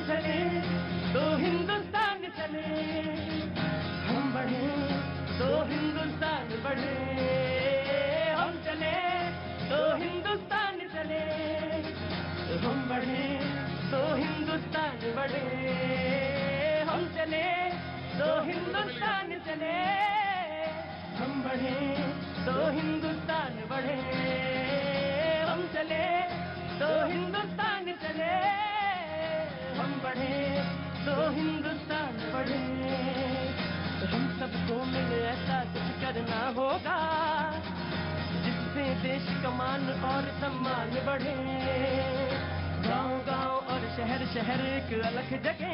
चले तो हिंदुस्तान चले, हम बढ़े तो हिंदुस्तान बढ़े, हम चले तो हिंदुस्तान चले, हम बढ़े तो हिंदुस्तान बढ़े, हम चले तो हिंदुस्तान चले, हम बढ़े तो हिंदुस्तान बढ़े, हम चले तो हिंदुस्तान चले, हम बढ़े तो हिंदुस्तान बढ़े। हम सबको मिल ऐसा कुछ करना होगा जिससे देश का मान और सम्मान बढ़े। गांव-गांव और शहर-शहर एक अलग जगह,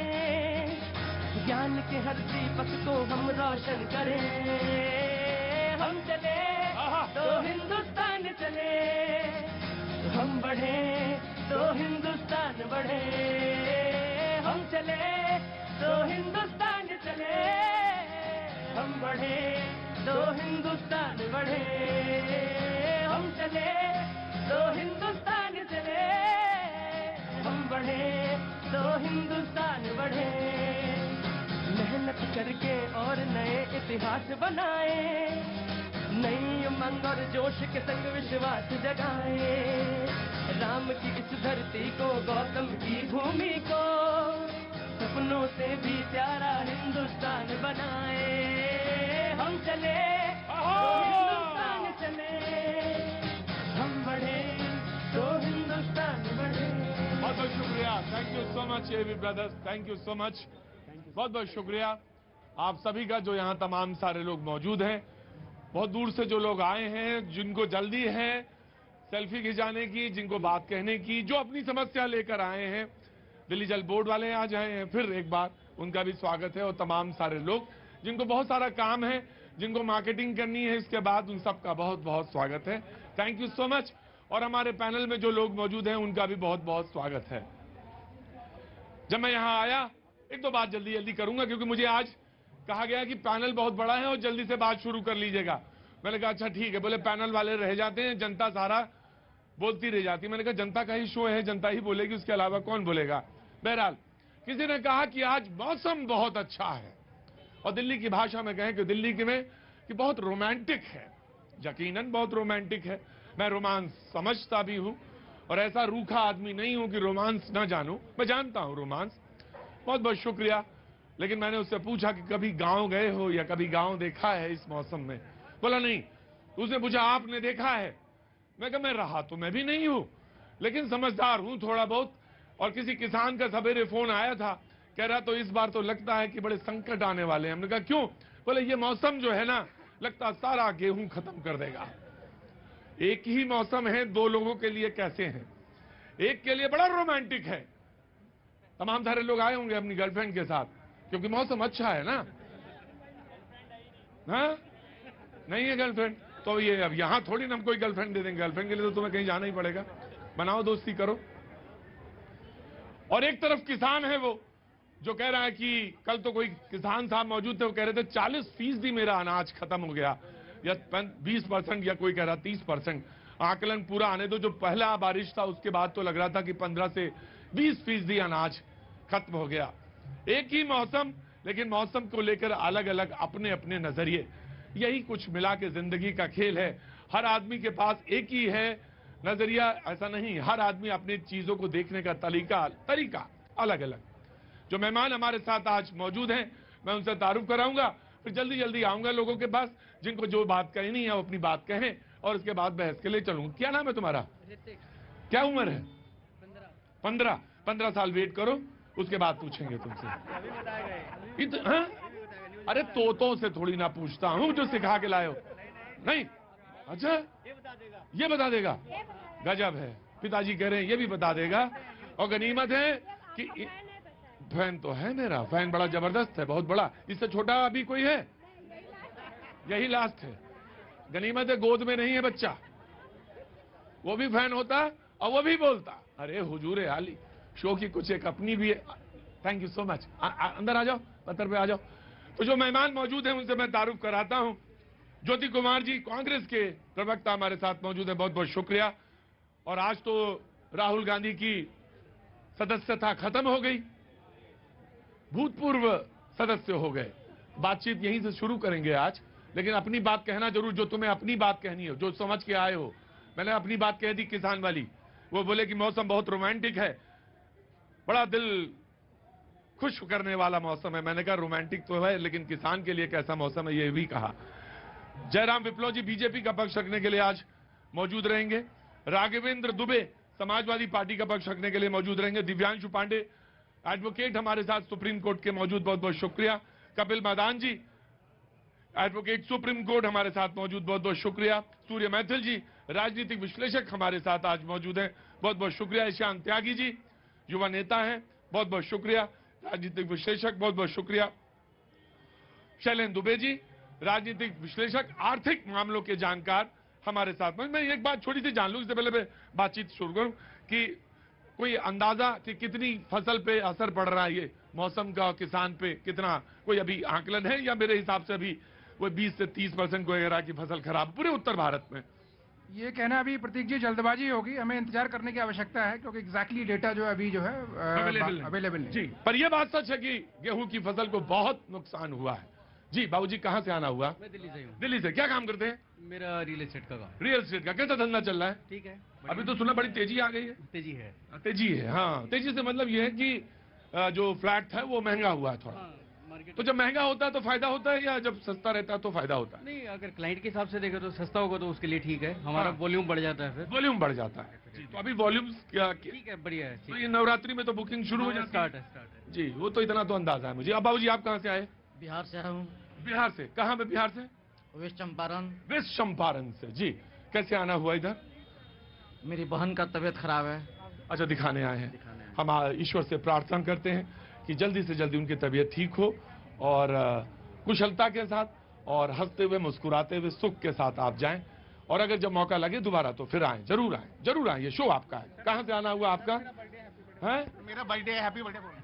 ज्ञान के हर दीपक को हम रोशन करें। हम चले तो हिंदुस्तान चले, हम बढ़े तो हिंदुस्तान बढ़े, हम चले तो हिंदुस्तान चले, हम बढ़े तो हिंदुस्तान बढ़े, हम चले तो हिंदुस्तान चले, हम बढ़े तो हिंदुस्तान बढ़े। मेहनत करके और नए इतिहास बनाए, नई उमंग और जोश के संग विश्वास जगाए। राम की इस धरती को, गौतम की भूमि को, सपनों से भी प्यारा हिंदुस्तान बनाए। हम चले तो हिंदुस्तान चले, हम बढ़े तो हिंदुस्तान बढ़े। बहुत बहुत शुक्रिया, thank you so much AV brothers, thank you so much, बहुत बहुत शुक्रिया आप सभी का जो यहाँ तमाम सारे लोग मौजूद हैं। बहुत दूर से जो लोग आए हैं, जिनको जल्दी है सेल्फी खिंचाने की, जिनको बात कहने की, जो अपनी समस्या लेकर आए हैं, दिल्ली जल बोर्ड वाले आज आए हैं, फिर एक बार उनका भी स्वागत है। और तमाम सारे लोग जिनको बहुत सारा काम है, जिनको मार्केटिंग करनी है इसके बाद, उन सबका बहुत बहुत स्वागत है। Thank you so much. और हमारे पैनल में जो लोग मौजूद हैं उनका भी बहुत बहुत स्वागत है। जब मैं यहाँ आया, एक दो बात जल्दी जल्दी करूंगा क्योंकि मुझे आज कहा गया कि पैनल बहुत बड़ा है और जल्दी से बात शुरू कर लीजिएगा। मैंने कहा अच्छा ठीक है। बोले पैनल वाले रह जाते हैं, जनता सारा बोलती रह जाती। मैंने कहा जनता का ही शो है, जनता ही बोलेगी, उसके अलावा कौन बोलेगा। बहरहाल किसी ने कहा कि आज मौसम बहुत अच्छा है, और दिल्ली की भाषा में कहें कि दिल्ली की में कि बहुत रोमांटिक है। यकीनन बहुत रोमांटिक है। मैं रोमांस समझता भी हूं और ऐसा रूखा आदमी नहीं हूं कि रोमांस ना जानूं, मैं जानता हूं रोमांस। बहुत बहुत शुक्रिया। लेकिन मैंने उससे पूछा कि कभी गांव गए हो या कभी गांव देखा है इस मौसम में। बोला नहीं। उसने पूछा आपने देखा है। मैं कहा मैं रहा तो मैं भी नहीं हूं, लेकिन समझदार हूं थोड़ा बहुत। और किसी किसान का सवेरे फोन आया था, कह रहा तो इस बार तो लगता है कि बड़े संकट आने वाले हैं। हमने कहा क्यों? बोले ये मौसम जो है ना, लगता सारा गेहूं खत्म कर देगा। एक ही मौसम है, दो लोगों के लिए कैसे है। एक के लिए बड़ा रोमांटिक है, तमाम सारे लोग आए होंगे अपनी गर्लफ्रेंड के साथ, क्योंकि मौसम अच्छा है ना। हाँ नहीं है गर्लफ्रेंड तो ये अब यहां थोड़ी ना हम कोई गर्लफ्रेंड दे देंगे। गर्लफ्रेंड के लिए तो तुम्हें कहीं जाना ही पड़ेगा। बनाओ दोस्ती करो। और एक तरफ किसान है वो जो कह रहा है कि कल तो कोई किसान साहब मौजूद थे, वो कह रहे थे 40% मेरा अनाज खत्म हो गया, या 20%, या कोई कह रहा 30%। आकलन पूरा आने दो। जो पहला बारिश था उसके बाद तो लग रहा था कि 15 से 20% अनाज खत्म हो गया। एक ही मौसम, लेकिन मौसम को लेकर अलग अलग अपने अपने नजरिए। यही कुछ मिला के जिंदगी का खेल है। हर आदमी के पास एक ही है नजरिया, ऐसा नहीं। हर आदमी अपनी चीजों को देखने का तरीका अलग अलग। जो मेहमान हमारे साथ आज मौजूद हैं, मैं उनसे तारुफ कराऊंगा, फिर जल्दी जल्दी आऊंगा लोगों के पास। जिनको जो बात कहनी है वो अपनी बात कहें, और उसके बाद बहस के लिए चलूंगा। क्या नाम है तुम्हारा? क्या उम्र है? 15 साल वेट करो, उसके बाद पूछेंगे तुमसे। हाँ? अरे तोतों से थोड़ी ना पूछता हूं जो सिखा के लाए हो। नहीं अच्छा ये बता देगा। गजब है। पिताजी कह रहे हैं ये भी बता देगा। और गनीमत है कि फैन तो है मेरा, फैन बड़ा जबरदस्त है, बहुत बड़ा। इससे छोटा अभी कोई है? यही लास्ट है। गनीमत है गोद में नहीं है बच्चा, वो भी फैन होता और वो भी बोलता। अरे हुजूर आली, शो की कुछ एक अपनी भी है। Thank you so much. अंदर आ जाओ, पत्थर पे आ जाओ। तो जो मेहमान मौजूद हैं उनसे मैं तारुफ कराता हूं। ज्योति कुमार जी कांग्रेस के प्रवक्ता हमारे साथ मौजूद है, बहुत बहुत शुक्रिया। और आज तो राहुल गांधी की सदस्यता खत्म हो गई, भूतपूर्व सदस्य हो गए। बातचीत यहीं से शुरू करेंगे आज, लेकिन अपनी बात कहना जरूर, जो तुम्हें अपनी बात कहनी हो, जो समझ के आए हो। मैंने अपनी बात कह दी किसान वाली। वो बोले कि मौसम बहुत रोमांटिक है, बड़ा दिल खुश करने वाला मौसम है। मैंने कहा रोमांटिक तो है, लेकिन किसान के लिए कैसा मौसम है ये भी कहा। जयराम विप्लव जी बीजेपी का पक्ष रखने के लिए आज मौजूद रहेंगे। राघवेंद्र दुबे समाजवादी पार्टी का पक्ष रखने के लिए मौजूद रहेंगे। दिव्यांशु पांडे एडवोकेट हमारे साथ सुप्रीम कोर्ट के मौजूद, बहुत बहुत शुक्रिया। कपिल मादान जी एडवोकेट सुप्रीम कोर्ट हमारे साथ मौजूद, बहुत बहुत शुक्रिया। सूर्य मैथिल जी राजनीतिक विश्लेषक हमारे साथ आज मौजूद हैं, बहुत बहुत शुक्रिया। ईशान त्यागी जी युवा नेता हैं, बहुत बहुत शुक्रिया। राजनीतिक विश्लेषक, बहुत बहुत शुक्रिया। शैलेंद्र दुबे जी राजनीतिक विश्लेषक, आर्थिक मामलों के जानकार हमारे साथ। मैं एक बात छोटी सी जान लूं इससे पहले मैं बातचीत शुरू करूं कि कोई अंदाजा कि कितनी फसल पे असर पड़ रहा है ये मौसम का, किसान पे कितना कोई अभी आकलन है, या मेरे हिसाब से अभी वो 20 से 30% वगैरह की फसल खराब पूरे उत्तर भारत में? ये कहना अभी प्रतीक जी जल्दबाजी होगी, हमें इंतजार करने की आवश्यकता है, क्योंकि एग्जैक्टली डेटा जो अभी जो है अवेलेबल नहीं। जी, पर यह बात सच है कि गेहूं की फसल को बहुत नुकसान हुआ है। जी बाबूजी, कहाँ से आना हुआ? मैं दिल्ली से हूँ। दिल्ली से। क्या काम करते हैं? मेरा रियल एस्टेट का काम। रियल एस्टेट का। कैसा धंधा चल रहा है? ठीक है। अभी तो सुना बड़ी तेजी आ गई है। तेजी है। तेजी है, हाँ। तेजी से मतलब ये है कि जो फ्लैट था वो महंगा हुआ है थोड़ा। मार्केट तो जब महंगा होता है तो फायदा होता है, या जब सस्ता रहता है तो फायदा होता है? नहीं, अगर क्लाइंट के हिसाब से देखें तो सस्ता होगा तो उसके लिए ठीक है, हमारा हाँ। वॉल्यूम बढ़ जाता है, फिर वॉल्यूम बढ़ जाता है। जी, तो अभी वॉल्यूम क्या? ठीक है, बढ़िया है। तो ये नवरात्रि में तो बुकिंग शुरू हो जाती है। स्टार्ट है। जी, वो तो इतना तो अंदाजा है मुझे। अब बाबूजी आप कहाँ से आए? बिहार से आया हूँ। बिहार से। कहाँ पे बिहार से? वेस्ट चंपारण। वेस्ट चंपारण से। जी, कैसे आना हुआ इधर? मेरी बहन का तबीयत खराब है। अच्छा, दिखाने आए हैं। दिखाने आए। हम ईश्वर से प्रार्थना करते हैं कि जल्दी से जल्दी उनकी तबीयत ठीक हो और कुशलता के साथ और हंसते हुए मुस्कुराते हुए सुख के साथ आप जाएं। और अगर जब मौका लगे दोबारा तो फिर आएं, जरूर आएं, जरूर आएं। ये शो आपका है। कहाँ से आना हुआ आपका? है मेरा बर्थडे है, हैप्पी बर्थडे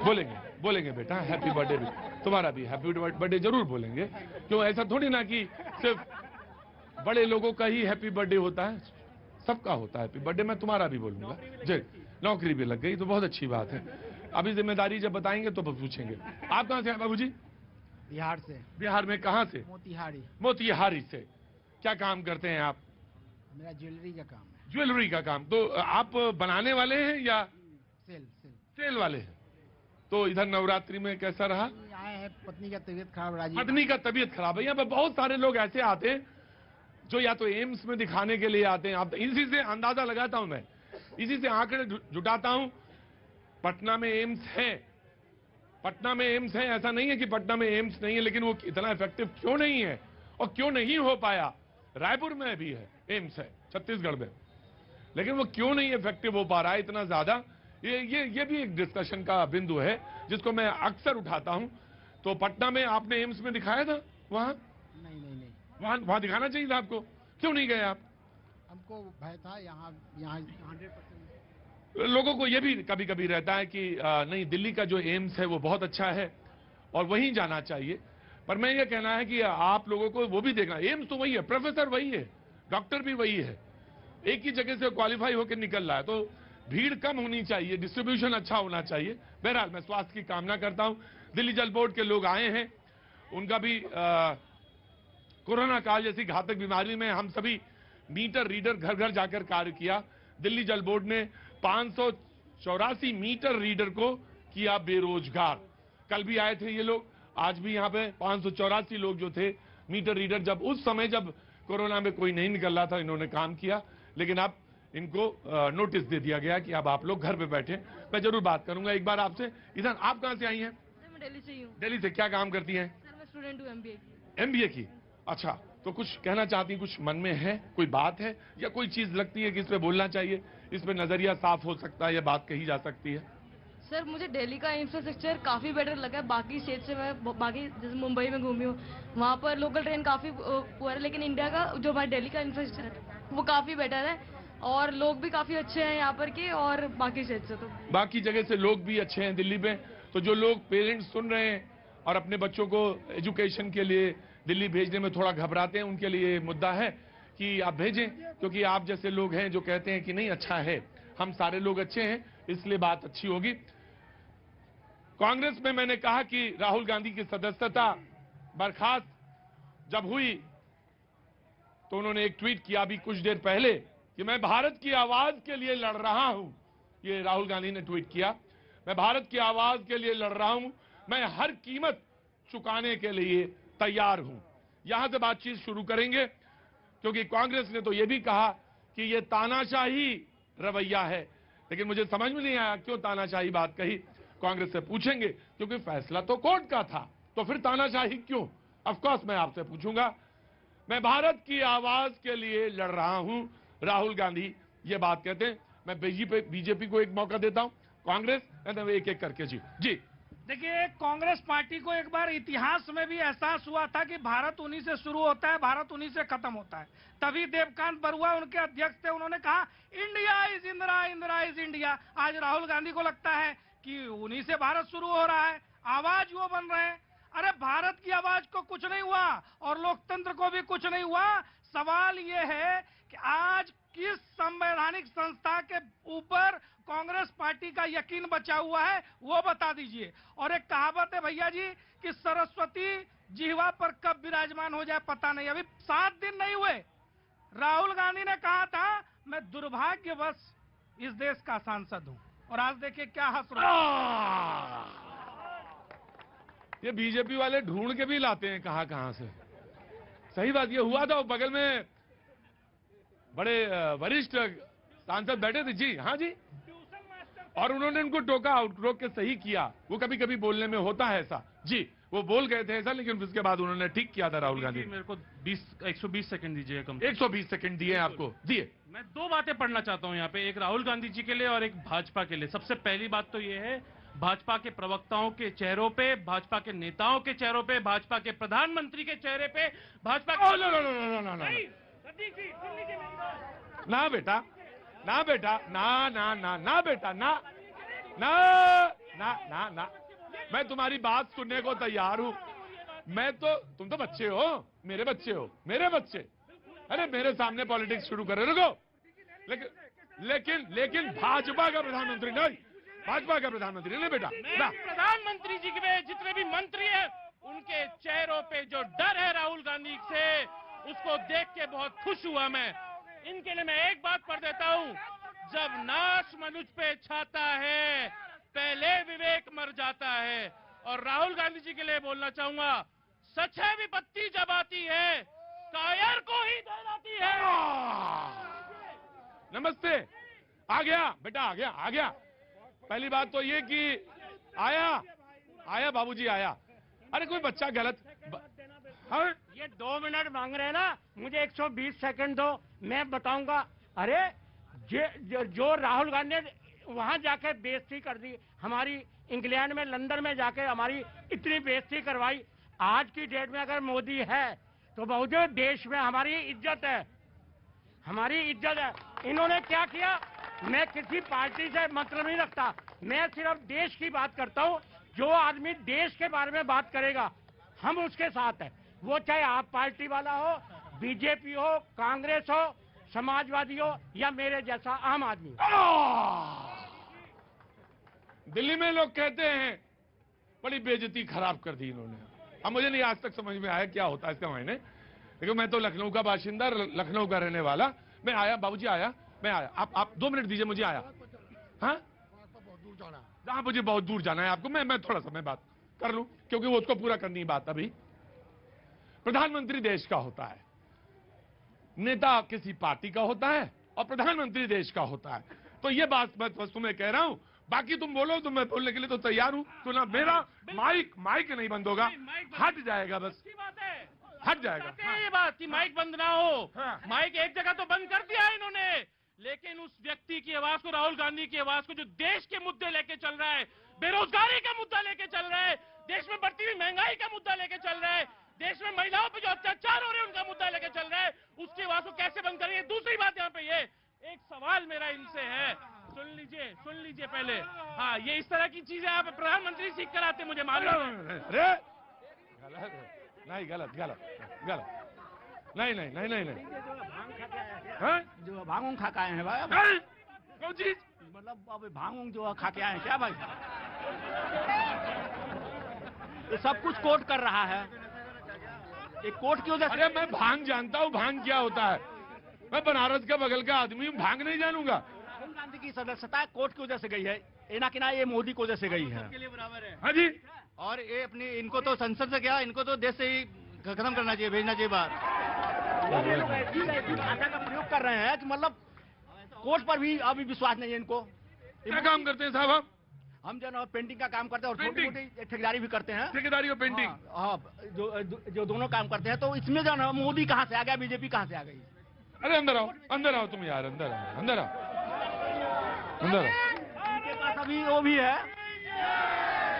बोलेंगे, बोलेंगे बेटा, हैप्पी बर्थडे भी तुम्हारा भी हैप्पी बर्थडे जरूर बोलेंगे। क्यों, ऐसा थोड़ी ना कि सिर्फ बड़े लोगों का ही हैप्पी बर्थडे होता है, सबका होता है हैप्पी बर्थडे। मैं तुम्हारा भी बोलूंगा। जी, नौकरी भी लग गई तो बहुत अच्छी बात है। अभी जिम्मेदारी जब बताएंगे तो पूछेंगे। आप कहाँ से हैं बाबूजी? बिहार से। बिहार में कहाँ से? मोतिहारी। मोतिहारी से। क्या काम करते हैं आप? मेरा ज्वेलरी का काम है। ज्वेलरी का काम। तो आप बनाने वाले हैं या सेल सेल वाले हैं? तो इधर नवरात्रि में कैसा रहा? आए हैं, पत्नी का तबीयत खराब, राजी। पत्नी का तबीयत खराब है। यहाँ पे बहुत सारे लोग ऐसे आते हैं जो या तो एम्स में दिखाने के लिए आते हैं। आप इसी से अंदाजा लगाता हूं मैं, इसी से आंकड़े जुटाता हूं। पटना में एम्स है, पटना में एम्स है। ऐसा नहीं है कि पटना में एम्स नहीं है, लेकिन वो इतना इफेक्टिव क्यों नहीं है और क्यों नहीं हो पाया? रायपुर में भी है, एम्स है छत्तीसगढ़ में, लेकिन वो क्यों नहीं इफेक्टिव हो पा रहा है इतना ज्यादा? ये भी एक डिस्कशन का बिंदु है जिसको मैं अक्सर उठाता हूं। तो पटना में आपने एम्स में दिखाया था? वहां नहीं। वहां दिखाना चाहिए था आपको। क्यों नहीं गए आप? हमको भय था, यहाँ 100%। लोगों को यह भी कभी कभी रहता है कि नहीं, दिल्ली का जो एम्स है वो बहुत अच्छा है और वहीं जाना चाहिए। पर मैं ये कहना है कि आप लोगों को वो भी देखना, एम्स तो वही है, प्रोफेसर वही है, डॉक्टर भी वही है, एक ही जगह से क्वालिफाई होकर निकल रहा है। तो भीड़ कम होनी चाहिए, डिस्ट्रीब्यूशन अच्छा होना चाहिए। बहरहाल मैं स्वास्थ्य की कामना करता हूं। दिल्ली जल बोर्ड के लोग आए हैं, उनका भी कोरोना काल जैसी घातक बीमारी में हम सभी मीटर रीडर घर घर जाकर कार्य किया। दिल्ली जल बोर्ड ने 584 मीटर रीडर को किया बेरोजगार। कल भी आए थे ये लोग, आज भी यहाँ पे 584 लोग जो थे मीटर रीडर, जब उस समय जब कोरोना में कोई नहीं निकल रहा था, इन्होंने काम किया। लेकिन अब इनको नोटिस दे दिया गया कि अब आप लोग घर पे बैठे। मैं जरूर बात करूंगा एक बार आपसे। इधर आप कहां से आई हैं? सर मैं दिल्ली से ही हूँ। दिल्ली से। क्या काम करती हैं? सर मैं स्टूडेंट हूँ एमबीए की। एमबीए की। अच्छा, तो कुछ कहना चाहती हैं? कुछ मन में है, कोई बात है या कोई चीज लगती है कि इस पे बोलना चाहिए, इस पे नजरिया साफ हो सकता है या बात कही जा सकती है? सर मुझे दिल्ली का इंफ्रास्ट्रक्चर काफी बेटर लगा है। बाकी स्टेट से मैं बाकी जैसे मुंबई में घूमी हूँ, वहाँ पर लोकल ट्रेन काफी पुअर है, लेकिन इंडिया का जो हमारा दिल्ली का इंफ्रास्ट्रक्चर वो काफी बेटर है और लोग भी काफी अच्छे हैं यहाँ पर के, और बाकी स्टेट से तो बाकी जगह से लोग भी अच्छे हैं दिल्ली में। तो जो लोग पेरेंट्स सुन रहे हैं और अपने बच्चों को एजुकेशन के लिए दिल्ली भेजने में थोड़ा घबराते हैं, उनके लिए मुद्दा है कि आप भेजें, क्योंकि आप जैसे लोग हैं जो कहते हैं कि नहीं अच्छा है, हम सारे लोग अच्छे हैं, इसलिए बात अच्छी होगी। कांग्रेस में मैंने कहा कि राहुल गांधी की सदस्यता बर्खास्त जब हुई तो उन्होंने एक ट्वीट किया अभी कुछ देर पहले कि मैं भारत की आवाज के लिए लड़ रहा हूं। ये राहुल गांधी ने ट्वीट किया, मैं भारत की आवाज के लिए लड़ रहा हूं, मैं हर कीमत चुकाने के लिए तैयार हूं। यहां से बातचीत शुरू करेंगे, क्योंकि कांग्रेस ने तो यह भी कहा कि यह तानाशाही रवैया है, लेकिन मुझे समझ में नहीं आया क्यों तानाशाही बात कही। कांग्रेस से पूछेंगे, क्योंकि फैसला तो कोर्ट का था, तो फिर तानाशाही क्यों? ऑफ कोर्स मैं आपसे पूछूंगा। मैं भारत की आवाज के लिए लड़ रहा हूं, राहुल गांधी ये बात कहते हैं। मैं बीजेपी को एक मौका देता हूं, कांग्रेस एक एक करके। जी देखिए, कांग्रेस पार्टी को एक बार इतिहास में भी एहसास हुआ था कि भारत उन्हीं से शुरू होता है, भारत उन्हीं से खत्म होता है। तभी देवकांत बरुआ उनके अध्यक्ष थे, उन्होंने कहा India is Indira, Indira is India. आज राहुल गांधी को लगता है कि उन्हीं से भारत शुरू हो रहा है, आवाज वो बन रहे हैं। अरे भारत की आवाज को कुछ नहीं हुआ और लोकतंत्र को भी कुछ नहीं हुआ। सवाल ये है कि आज किस संवैधानिक संस्था के ऊपर कांग्रेस पार्टी का यकीन बचा हुआ है, वो बता दीजिए। और एक कहावत है भैया जी कि सरस्वती जिह्वा पर कब विराजमान हो जाए पता नहीं। अभी 7 दिन नहीं हुए, राहुल गांधी ने कहा था मैं दुर्भाग्यवश इस देश का सांसद हूं, और आज देखिए क्या हंस रहे। ये बीजेपी वाले ढूंढ के भी लाते हैं कहां से। सही बात ये हुआ था, बगल में बड़े वरिष्ठ सांसद बैठे थे। जी हाँ जी, और उन्होंने उनको टोका, रोक के सही किया। वो कभी कभी बोलने में होता है ऐसा। जी वो बोल गए थे ऐसा, लेकिन उसके बाद उन्होंने ठीक किया था राहुल गांधी। मेरे को 120 सेकंड दीजिए। कम 120 सेकंड दिए आपको, दिए। मैं 2 बातें पढ़ना चाहता हूं यहाँ पे, एक राहुल गांधी जी के लिए और एक भाजपा के लिए। सबसे पहली बात तो ये है, भाजपा के प्रवक्ताओं के चेहरों पे, भाजपा के नेताओं के चेहरों पे, भाजपा के प्रधानमंत्री के चेहरे पे, भाजपा के ना बेटा, ना बेटा, ना ना ना ना बेटा, ना ना ना ना ना, मैं तुम्हारी बात सुनने को तैयार हूं। मैं तो, तुम तो बच्चे हो, मेरे बच्चे हो, मेरे बच्चे। अरे मेरे सामने पॉलिटिक्स शुरू कर रहे, रुको। लेकिन भाजपा का प्रधानमंत्री नहीं, भाजपा का प्रधानमंत्री नहीं बेटा। प्रधानमंत्री जी के जितने भी मंत्री हैं, उनके चेहरों पे जो डर है राहुल गांधी से, उसको देख के बहुत खुश हुआ मैं। इनके लिए मैं एक बात पढ़ देता हूं, जब नाश मनुष्य पे छाता है, पहले विवेक मर जाता है। और राहुल गांधी जी के लिए बोलना चाहूंगा, सच है विपत्ति जब आती है, कायर को ही दहराती है। नमस्ते, आ गया बेटा, आ गया। पहली बात तो ये कि आया बाबूजी आया। अरे कोई बच्चा गलत हाँ? ये 2 मिनट मांग रहे हैं ना, मुझे 120 सेकंड दो, मैं बताऊंगा। अरे जो राहुल गांधी ने वहां जाके बेइज्जती कर दी, हमारी इंग्लैंड में, लंदन में जाके हमारी इतनी बेइज्जती करवाई। आज की डेट में अगर मोदी है तो बहुत देश में हमारी इज्जत है, हमारी इज्जत है। इन्होंने क्या किया, मैं किसी पार्टी से मतलब नहीं रखता, मैं सिर्फ देश की बात करता हूं। जो आदमी देश के बारे में बात करेगा, हम उसके साथ हैं। वो चाहे आप पार्टी वाला हो, बीजेपी हो, कांग्रेस हो, समाजवादी हो, या मेरे जैसा आम आदमी हो। दिल्ली में लोग कहते हैं बड़ी बेइज्जती खराब कर दी इन्होंने। अब मुझे नहीं आज तक समझ में आया क्या होता है इसका मायने, लेकिन मैं तो लखनऊ का बाशिंदा, लखनऊ का रहने वाला। मैं आया बाबूजी, आया, मैं आया। आप 2 मिनट दीजिए, मुझे आया। हाँ हाँ, मुझे बहुत दूर जाना है आपको। मैं थोड़ा सा मैं बात कर लूं, क्योंकि वो उसको पूरा करनी बात। अभी प्रधानमंत्री देश का होता है, नेता किसी पार्टी का होता है, और प्रधानमंत्री देश का होता है। तो ये बात मैं तुम्हें कह रहा हूं। बाकी तुम बोलो तो मैं बोलने के लिए तो तैयार हूं। तो ना मेरा माइक नहीं बंद होगा, हट जाएगा, बस हट जाएगा। ये बात कि माइक बंद ना हो, माइक एक जगह तो बंद कर दिया है इन्होंने, लेकिन उस व्यक्ति की आवाज को, राहुल गांधी की आवाज को, जो देश के मुद्दे लेके चल रहा है, बेरोजगारी का मुद्दा लेके चल रहा है, देश में बढ़ती हुई महंगाई का मुद्दा लेके चल रहा है, देश में महिलाओं पे जो अत्याचार हो रहे हैं उनका मुद्दा लेके चल रहा है, उसकी आवाज को कैसे बंद करेंगे। दूसरी बात यहाँ पे ये एक सवाल मेरा इनसे है, सुन लीजिए पहले। हाँ, ये इस तरह की चीजें आप प्रधानमंत्री सीख कर आते, मुझे मालूम है। नहीं, गलत नहीं। जो भांग खा हैं भाई, कौन चीज मतलब अब भांग जो खा के आए क्या भाई? ये सब कुछ कोर्ट कर रहा है, एक कोर्ट की वजह से। अरे मैं भांग जानता हूँ, भांग क्या होता है। मैं बनारस का बगल का आदमी हूँ, भांग नहीं जानूंगा। राहुल गांधी की सदस्यता कोर्ट की वजह से गई है, ना कि ना ये मोदी की वजह से गई है। हाँ जी, और ये अपनी इनको तो संसद से क्या, इनको तो देश से ही खत्म करना चाहिए, भेजना चाहिए बाहर। ये लोग ऐसी भाषा का प्रयोग कर रहे हैं कि मतलब कोर्ट पर भी अभी विश्वास नहीं है इनको। क्या काम करते हैं साहब आप? हम जो है पेंटिंग का काम करते हैं और छोटी पेंटिंग? मोटी ठेकेदारी भी करते हैं। ठेकेदारी और पेंटिंग? हाँ, जो दोनों काम करते हैं। तो इसमें जो है मोदी कहाँ से आ गया, बीजेपी कहाँ से आ गई? अरे अंदर आओ तुम यार, अंदर आओ, अंदर आओ, अंदर आओ। इनके पास अभी वो भी है,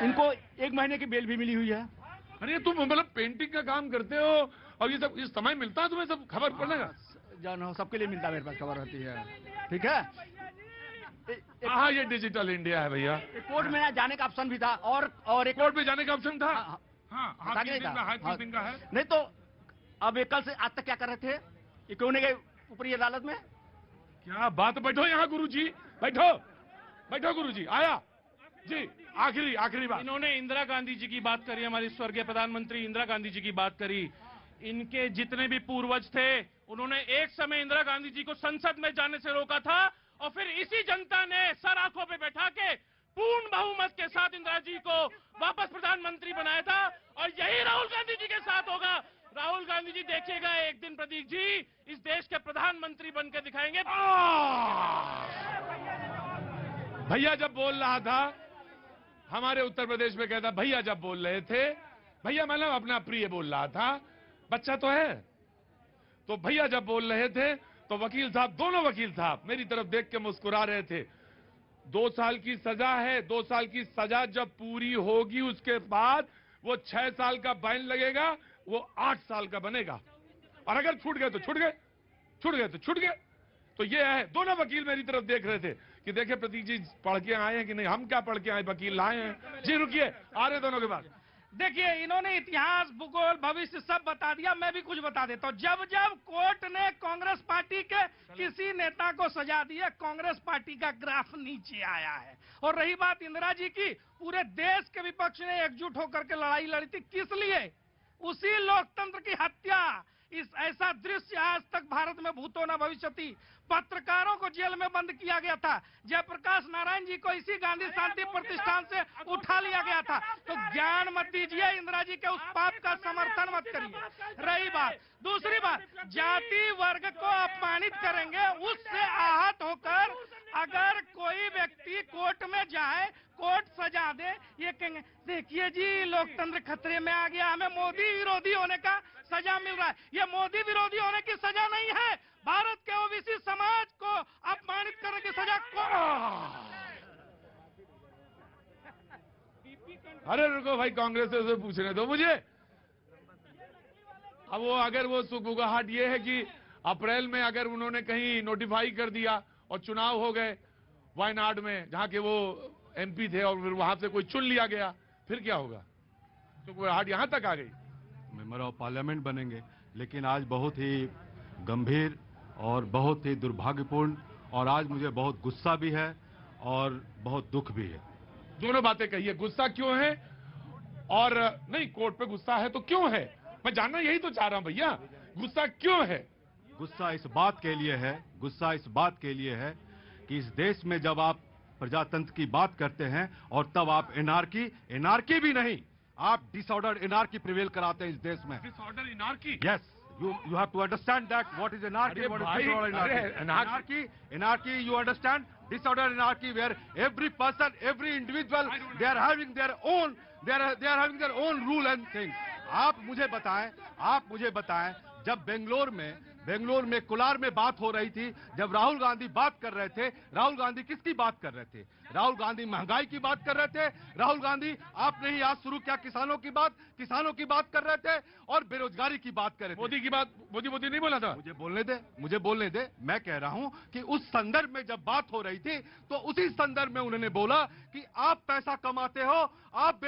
इनको 1 महीने की बेल भी मिली हुई है। अरे तुम मतलब पेंटिंग का काम करते हो और ये सब इस समय मिलता है तुम्हें सब खबर पड़ने का? जानो सबके लिए मिलता है, मेरे पास खबर होती है। ठीक है। हाँ, ये डिजिटल इंडिया है भैया। कोर्ट में जाने का ऑप्शन भी था और एक कोर्ट में जाने का ऑप्शन था। हाँ, हाँ, बता के नहीं था। हाउसकीपिंग का है। नहीं तो अब ये कल से आज तक क्या कर रहे थे, ये क्यों नहीं गए ऊपरी अदालत में? क्या बात, बैठो यहाँ गुरुजी, बैठो बैठो गुरुजी, आया जी। आखिरी बात, इन्होंने इंदिरा गांधी जी की बात करी, हमारी स्वर्गीय प्रधानमंत्री इंदिरा गांधी जी की बात करी। इनके जितने भी पूर्वज थे, उन्होंने एक समय इंदिरा गांधी जी को संसद में जाने से रोका था और फिर इसी जनता ने सर आंखों पे बैठा के पूर्ण बहुमत के साथ इंदिरा जी को वापस प्रधानमंत्री बनाया था। और यही राहुल गांधी जी के साथ होगा। राहुल गांधी जी देखिएगा, एक दिन प्रतीक जी इस देश के प्रधानमंत्री बनकर दिखाएंगे। भैया जब बोल रहा था, हमारे उत्तर प्रदेश में कहता, भैया जब बोल रहे थे, भैया मतलब अपना प्रिय बोल रहा था, बच्चा तो है, तो भैया जब बोल रहे थे तो वकील साहब, दोनों वकील साहब मेरी तरफ देख के मुस्कुरा रहे थे। 2 साल की सजा है, 2 साल की सजा जब पूरी होगी उसके बाद वो 6 साल का बैन लगेगा, वो 8 साल का बनेगा। और अगर छूट गए तो छूट गए, छूट गए तो छूट गए। तो ये है, दोनों वकील मेरी तरफ देख रहे थे कि देखे प्रतीक जी पढ़ के आए हैं कि नहीं। हम क्या पढ़ के आए, वकील लाए हैं जी। रुकिए, आ रहे दोनों के बाद। देखिए, इन्होंने इतिहास, भूगोल, भविष्य सब बता दिया। मैं भी कुछ बता देता हूँ। जब जब कोर्ट ने कांग्रेस पार्टी के किसी नेता को सजा दी है, कांग्रेस पार्टी का ग्राफ नीचे आया है। और रही बात इंदिरा जी की, पूरे देश के विपक्ष ने एकजुट होकर के लड़ाई लड़ी थी। किस लिए? उसी लोकतंत्र की हत्या। इस ऐसा दृश्य आज तक भारत में भूतो न भविष्यति। पत्रकारों को जेल में बंद किया गया था। जयप्रकाश नारायण जी को इसी गांधी शांति प्रतिष्ठान से उठा लिया गया था। तो ज्ञान मत दीजिए, इंदिरा जी के उस पाप का समर्थन मत करिए। रही बात, दूसरी बात, जाति वर्ग को अपमानित करेंगे, उससे आहत होकर अगर कोई व्यक्ति कोर्ट में जाए, कोर्ट सजा दे, ये कहेंगे देखिए जी लोकतंत्र खतरे में आ गया, हमें मोदी विरोधी होने का सजा मिल रहा है। ये मोदी विरोधी होने की सजा नहीं है, भारत के ओबीसी समाज को अपमानित करने की सजा को। अरे रुको भाई, कांग्रेस से पूछने दो मुझे। अब वो अगर वो सुगुगाहट ये है कि अप्रैल में अगर उन्होंने कहीं नोटिफाई कर दिया और चुनाव हो गए वायनाड में, जहां के वो एमपी थे, और फिर वहां से कोई चुन लिया गया, फिर क्या होगा? सुगुगाहट यहां तक आ गई। मेंबर ऑफ पार्लियामेंट बनेंगे, लेकिन आज बहुत ही गंभीर और बहुत ही दुर्भाग्यपूर्ण, और आज मुझे बहुत गुस्सा भी है और बहुत दुख भी है। दोनों बातें कही है। गुस्सा क्यों है? और नहीं, कोर्ट पे गुस्सा है तो क्यों है? मैं जानना यही तो चाह रहा हूं भैया, गुस्सा क्यों है? गुस्सा इस बात के लिए है, गुस्सा इस बात के लिए है कि इस देश में जब आप प्रजातंत्र की बात करते हैं और तब आप एनार्की भी नहीं, आप डिसऑर्डर एनार्की प्रिवेल कराते हैं इस देश में। Disorder anarchy? Yes, you have to understand that what is anarchy, what is disorder anarchy. Anarchy, you understand? Disorder anarchy, where every person, every individual, they are having their own, they are having their own rule and things. आप मुझे बताएं, जब बेंगलोर में कोलार में बात हो रही थी, जब राहुल गांधी बात कर रहे थे, राहुल गांधी किसकी बात कर रहे थे? राहुल गांधी महंगाई की बात कर रहे थे, राहुल गांधी आपने ही आज शुरू किया किसानों की बात कर रहे थे और बेरोजगारी की बात कर रहे थे। मोदी की बात मोदी नहीं बोला था। मुझे बोलने दे। मैं कह रहा हूं कि उस संदर्भ में जब बात हो रही थी तो उसी संदर्भ में उन्होंने बोला कि आप पैसा कमाते हो, आप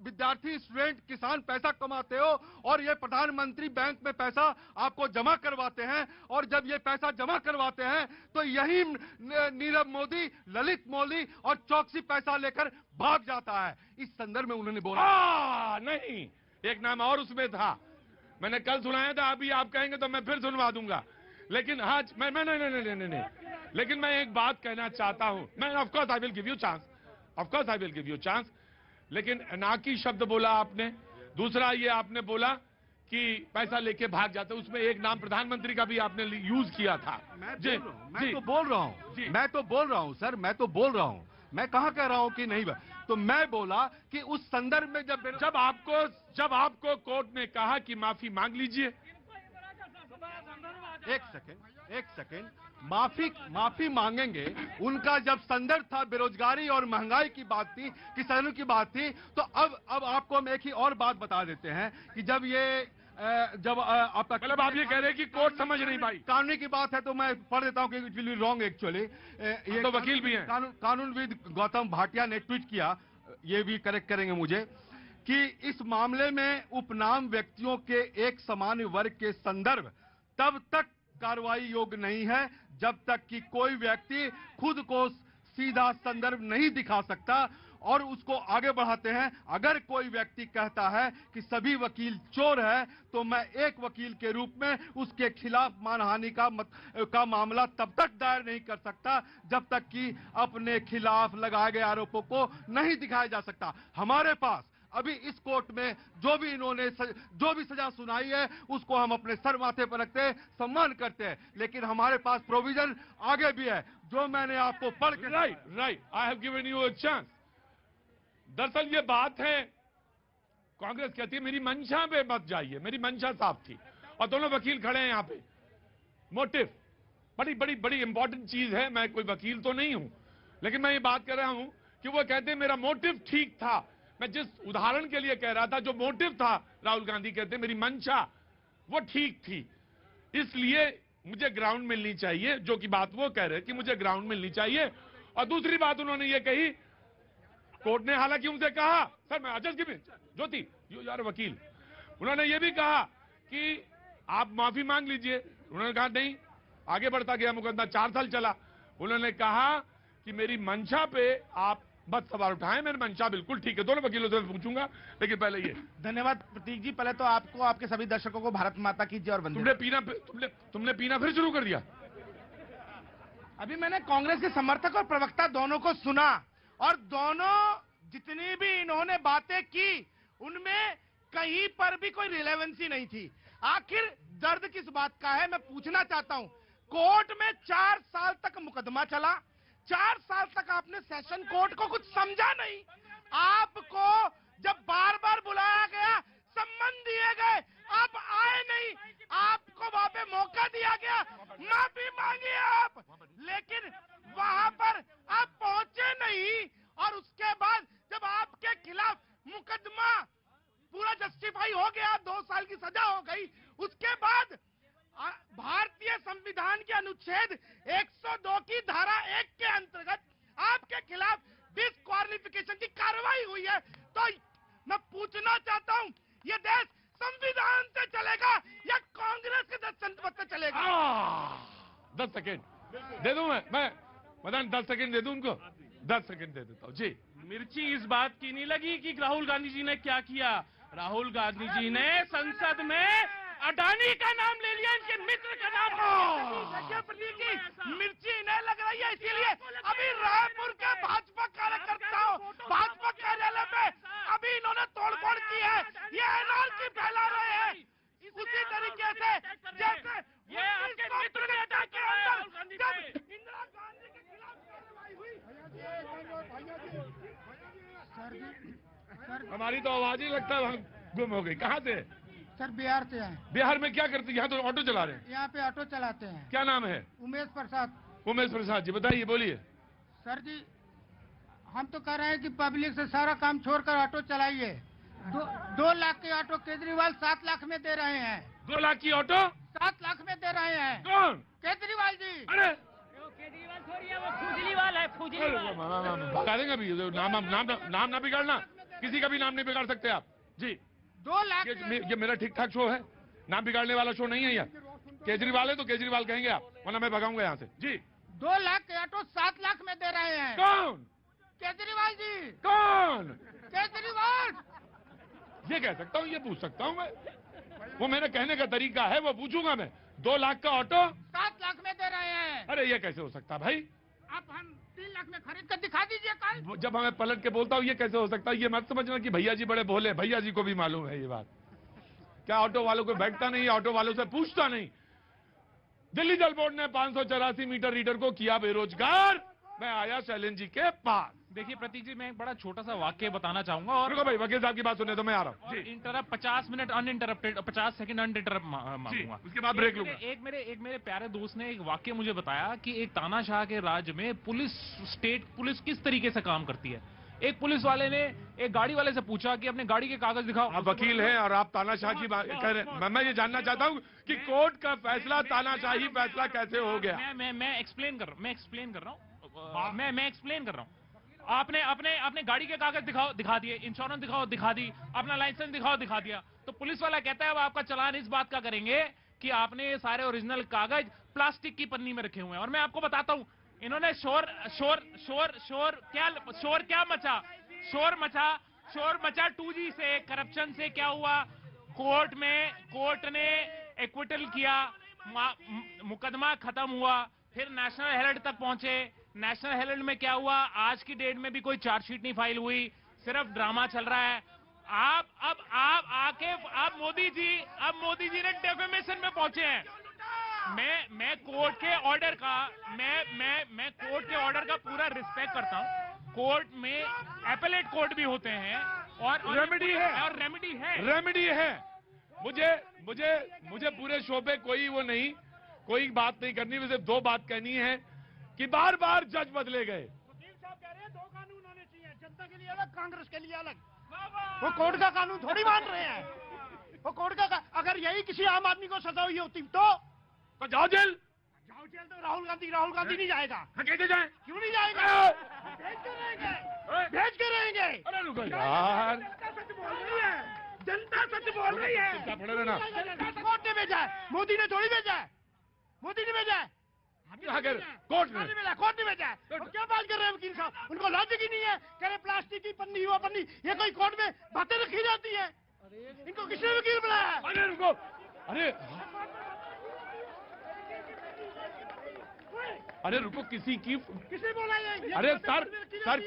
विद्यार्थी, स्टूडेंट, किसान पैसा कमाते हो और ये प्रधानमंत्री बैंक में पैसा आपको जमा करवाते हैं और जब ये पैसा जमा करवाते हैं तो यही नीरव मोदी, ललित मोदी और चौकसी पैसा लेकर भाग जाता है। इस संदर्भ में उन्होंने बोला। नहीं, एक नाम और उसमें था, मैंने कल सुनाया था, अभी आप कहेंगे तो मैं फिर सुनवा दूंगा। लेकिन आज मैं नहीं, लेकिन मैं एक बात कहना चाहता हूं। मैं of course I will give you chance, लेकिन नाकी शब्द बोला आपने। दूसरा ये आपने बोला कि पैसा लेके भाग जाते, उसमें एक नाम प्रधानमंत्री का भी आपने यूज किया था। मैं तो बोल रहा हूं सर, मैं तो बोल रहा हूं। मैं कहां कह रहा हूं कि नहीं। तो मैं बोला कि उस संदर्भ में जब आपको कोर्ट ने कहा कि माफी मांग लीजिए। एक सेकेंड, माफी मांगेंगे। उनका जब संदर्भ था बेरोजगारी और महंगाई की बात थी, किसानों की बात थी, तो अब आपको हम एक ही और बात बता देते हैं कि जब आप ये कह रहे हैं कि कोर्ट समझ नहीं पाई। कानूनी की बात है तो मैं पढ़ देता हूं कि it will be wrong actually. ये तो वकील भी हैं। कानूनविद गौतम भाटिया ने ट्वीट किया, ये भी करेक्ट करेंगे मुझे, कि इस मामले में उपनाम व्यक्तियों के एक सामान्य वर्ग के संदर्भ तब तक कार्रवाई योग्य नहीं है जब तक कि कोई व्यक्ति खुद को सीधा संदर्भ नहीं दिखा सकता। और उसको आगे बढ़ाते हैं, अगर कोई व्यक्ति कहता है कि सभी वकील चोर है तो मैं एक वकील के रूप में उसके खिलाफ मानहानि का मामला तब तक दायर नहीं कर सकता जब तक कि अपने खिलाफ लगाए गए आरोपों को नहीं दिखाया जा सकता। हमारे पास अभी इस कोर्ट में जो भी सजा सुनाई है उसको हम अपने सर माथे पर रखते हैं, सम्मान करते हैं, लेकिन हमारे पास प्रोविजन आगे भी है जो मैंने आपको पढ़ के। Right, I have given you a chance. दरअसल ये बात है, कांग्रेस कहती है मेरी मंशा पे मत जाइए, मेरी मंशा साफ थी और दोनों वकील खड़े हैं यहाँ पे। मोटिव बड़ी इंपॉर्टेंट चीज है। मैं कोई वकील तो नहीं हूं, लेकिन मैं ये बात कर रहा हूं कि वो कहते हैं मेरा मोटिव ठीक था। मैं जिस उदाहरण के लिए कह रहा था, जो मोटिव था, राहुल गांधी कहते हैं मेरी मंशा वो ठीक थी, इसलिए मुझे ग्राउंड मिलनी चाहिए, जो कि बात वो कह रहे हैं कि मुझे ग्राउंड मिलनी चाहिए। और दूसरी बात उन्होंने ये कही, कोर्ट ने हालांकि उनसे कहा, सर मैं जज गिव ज्योति यू आर वकील, उन्होंने ये भी कहा कि आप माफी मांग लीजिए। उन्होंने कहा नहीं, आगे बढ़ता गया मुकदमा, 4 साल चला। उन्होंने कहा कि मेरी मंशा पे आप बस सवाल उठाएं, मेरी मंशा बिल्कुल ठीक है। दोनों वकीलों से पूछूंगा, लेकिन पहले ये। धन्यवाद प्रतीक जी। पहले तो आपको, आपके सभी दर्शकों को भारत माता की जय और वंदे। तुमने पीना फिर शुरू कर दिया। अभी मैंने कांग्रेस के समर्थक और प्रवक्ता दोनों को सुना और दोनों जितनी भी इन्होंने बातें की उनमें कहीं पर भी कोई रिलेवेंसी नहीं थी। आखिर दर्द किस बात का है, मैं पूछना चाहता हूं। कोर्ट में 4 साल तक मुकदमा चला, 4 साल तक आपने सेशन कोर्ट को कुछ समझा नहीं। आपको जब बार बार बुलाया गया, सम्मान दिए गए, आप आए नहीं, आपको वहां पे मौका दिया गया, माफी मांगी आप, लेकिन वहां पर आप पहुंचे नहीं। और उसके बाद जब आपके खिलाफ मुकदमा पूरा जस्टिफाई हो गया, 2 साल की सजा हो गई, उसके बाद भारतीय संविधान के अनुच्छेद 102 की धारा 1 के अंतर्गत आपके खिलाफ डिस्क्वालिफिकेशन की कार्रवाई हुई है। तो मैं पूछना चाहता हूं, ये देश संविधान से चलेगा या कांग्रेस के दस्तखत से चलेगा? 10 सेकेंड दे दूं मैं मदन, 10 सेकेंड दे दूं उनको, 10 सेकेंड दे देता हूं जी। मिर्ची इस बात की नहीं लगी कि राहुल गांधी जी ने क्या किया। राहुल गांधी जी ने संसद में अडानी का नाम ले लिया, इनके मित्र का नाम। प्रतीक जी, मिर्ची नहीं लग रही है, इसीलिए अभी रायपुर के भाजपा कार्यकर्ताओं, भाजपा कार्यालय में अभी इन्होंने तोड़फोड़ की है, ये एनआरसी फैला रहे हैं। उसी तरीके से जैसे ये आपके मित्र ने अटैक किया इंदिरा गांधी के खिलाफ कार्रवाई हुई। हमारी तो आवाज ही लगता है गुम हो गई। कहाँ से? सर बिहार से हैं। बिहार में क्या करते हैं? यहाँ तो ऑटो चला रहे हैं। यहाँ पे ऑटो चलाते हैं। क्या नाम है? उमेश प्रसाद। उमेश प्रसाद जी, बताइए, बोलिए। सर जी, हम तो कह रहे हैं कि पब्लिक से सारा काम छोड़कर ऑटो चलाइए। 2 लाख के ऑटो केजरीवाल 7 लाख में दे रहे हैं। 2 लाख की ऑटो 7 लाख में दे रहे हैं। कौन? केजरीवाल जी। अरे केजरीवाल थोड़ी है, वो फुजलीवाल है, फुजलीवाल। बता देंगे अभी, नाम ना बिगाड़ना, किसी का भी नाम नहीं बिगाड़ सकते आप जी। 2 लाख ये मेरा ठीक ठाक शो है, नाम बिगाड़ने वाला शो नहीं है ये। केजरीवाल है तो केजरीवाल कहेंगे आप, वरना मैं भगाऊंगा यहाँ से जी। 2 लाख के ऑटो 7 लाख में दे रहे हैं। कौन? केजरीवाल जी। कौन? केजरीवाल। ये कह सकता हूँ, ये पूछ सकता हूँ मैं, वो मेरे कहने का तरीका है, वो पूछूंगा मैं। 2 लाख का ऑटो 7 लाख में दे रहे हैं। अरे ये कैसे हो सकता है भाई? आप हम 3 लाख में खरीद कर दिखा दीजिए कल। जब हमें पलट के बोलता हूँ ये कैसे हो सकता है, ये मत समझना कि भैया जी बड़े भोले, भैया जी को भी मालूम है ये बात। क्या ऑटो वालों को बैठता नहीं, ऑटो वालों से पूछता नहीं? दिल्ली जल बोर्ड ने 584 मीटर रीडर को किया बेरोजगार। मैं आया शैलेंद्र जी के पास। देखिए प्रतीक जी, मैं एक बड़ा छोटा सा वाक्य बताना चाहूंगा और रुको भाई, वकील साहब की बात सुने तो मैं आ रहा हूँ। इंटरप्ट 50 मिनट अनइंटरप्टेड, 50 सेकंड अनइंटरप्ट मांगूंगा, उसके बाद ब्रेक लूंगा। एक मेरे प्यारे दोस्त ने एक वाक्य मुझे बताया कि एक तानाशाह के राज्य में स्टेट पुलिस किस तरीके से काम करती है। एक पुलिस वाले ने एक गाड़ी वाले से पूछा कि अपने गाड़ी के कागज दिखाओ। आप वकील हैं और आप तानाशाह की बात कह रहे हैं। मैं ये जानना चाहता हूँ कि कोर्ट का फैसला तानाशाही फैसला कैसे हो गया? मैं एक्सप्लेन कर रहा हूँ, मैं एक्सप्लेन कर रहा हूँ। आपने अपने गाड़ी के कागज दिखा दिए, इंश्योरेंस दिखा दी, अपना लाइसेंस दिखा दिया। तो पुलिस वाला कहता है अब आपका चालान इस बात का करेंगे कि आपने ये सारे ओरिजिनल कागज प्लास्टिक की पन्नी में रखे हुए हैं। और मैं आपको बताता हूँ, इन्होंने शोर मचा 2G से, करप्शन से। क्या हुआ? कोर्ट ने एक्विटल किया, मुकदमा खत्म हुआ, फिर नेशनल हेराल्ड तक पहुंचे। नेशनल हेराल्ड में क्या हुआ? आज की डेट में भी कोई चार्जशीट नहीं फाइल हुई, सिर्फ ड्रामा चल रहा है। अब मोदी जी ने डेफेमेशन में पहुंचे हैं। मैं कोर्ट के ऑर्डर का मैं कोर्ट के ऑर्डर का पूरा रिस्पेक्ट करता हूं। कोर्ट में एपेलेट कोर्ट भी होते हैं और रेमेडी है। मुझे पूरे शो पे कोई बात नहीं करनी, मुझे 2 बात कहनी है कि बार बार जज बदले गए। वकील साहब कह रहे हैं 2 कानून होने चाहिए, जनता के लिए अलग, कांग्रेस के लिए अलग। वो कोर्ट का कानून थोड़ी मान रहे हैं। वो कोर्ट का, अगर यही किसी आम आदमी को सजा हुई होती तो जाओ जेल। तो राहुल गांधी नहीं जाएगा। कैसे जाए? क्यों नहीं जाएगा? भेज के रहेंगे। अरे रुको यार, जनता सच बोल रही है। कोर्ट ने भेजा है, मोदी ने थोड़ी भेजा है। मोदी ने भेजा है, कोर्ट ने भेजा है। क्या बात कर रहे हैं वकील साहब? उनको लॉजिक ही नहीं है। कह रहे प्लास्टिक की पन्नी, वो पन्नी, ये कोई कोर्ट में बातें रखी जाती है? इनको किसने वकील बुलाया? अरे रुको, अरे रुको, किसी बोला ये? अरे सर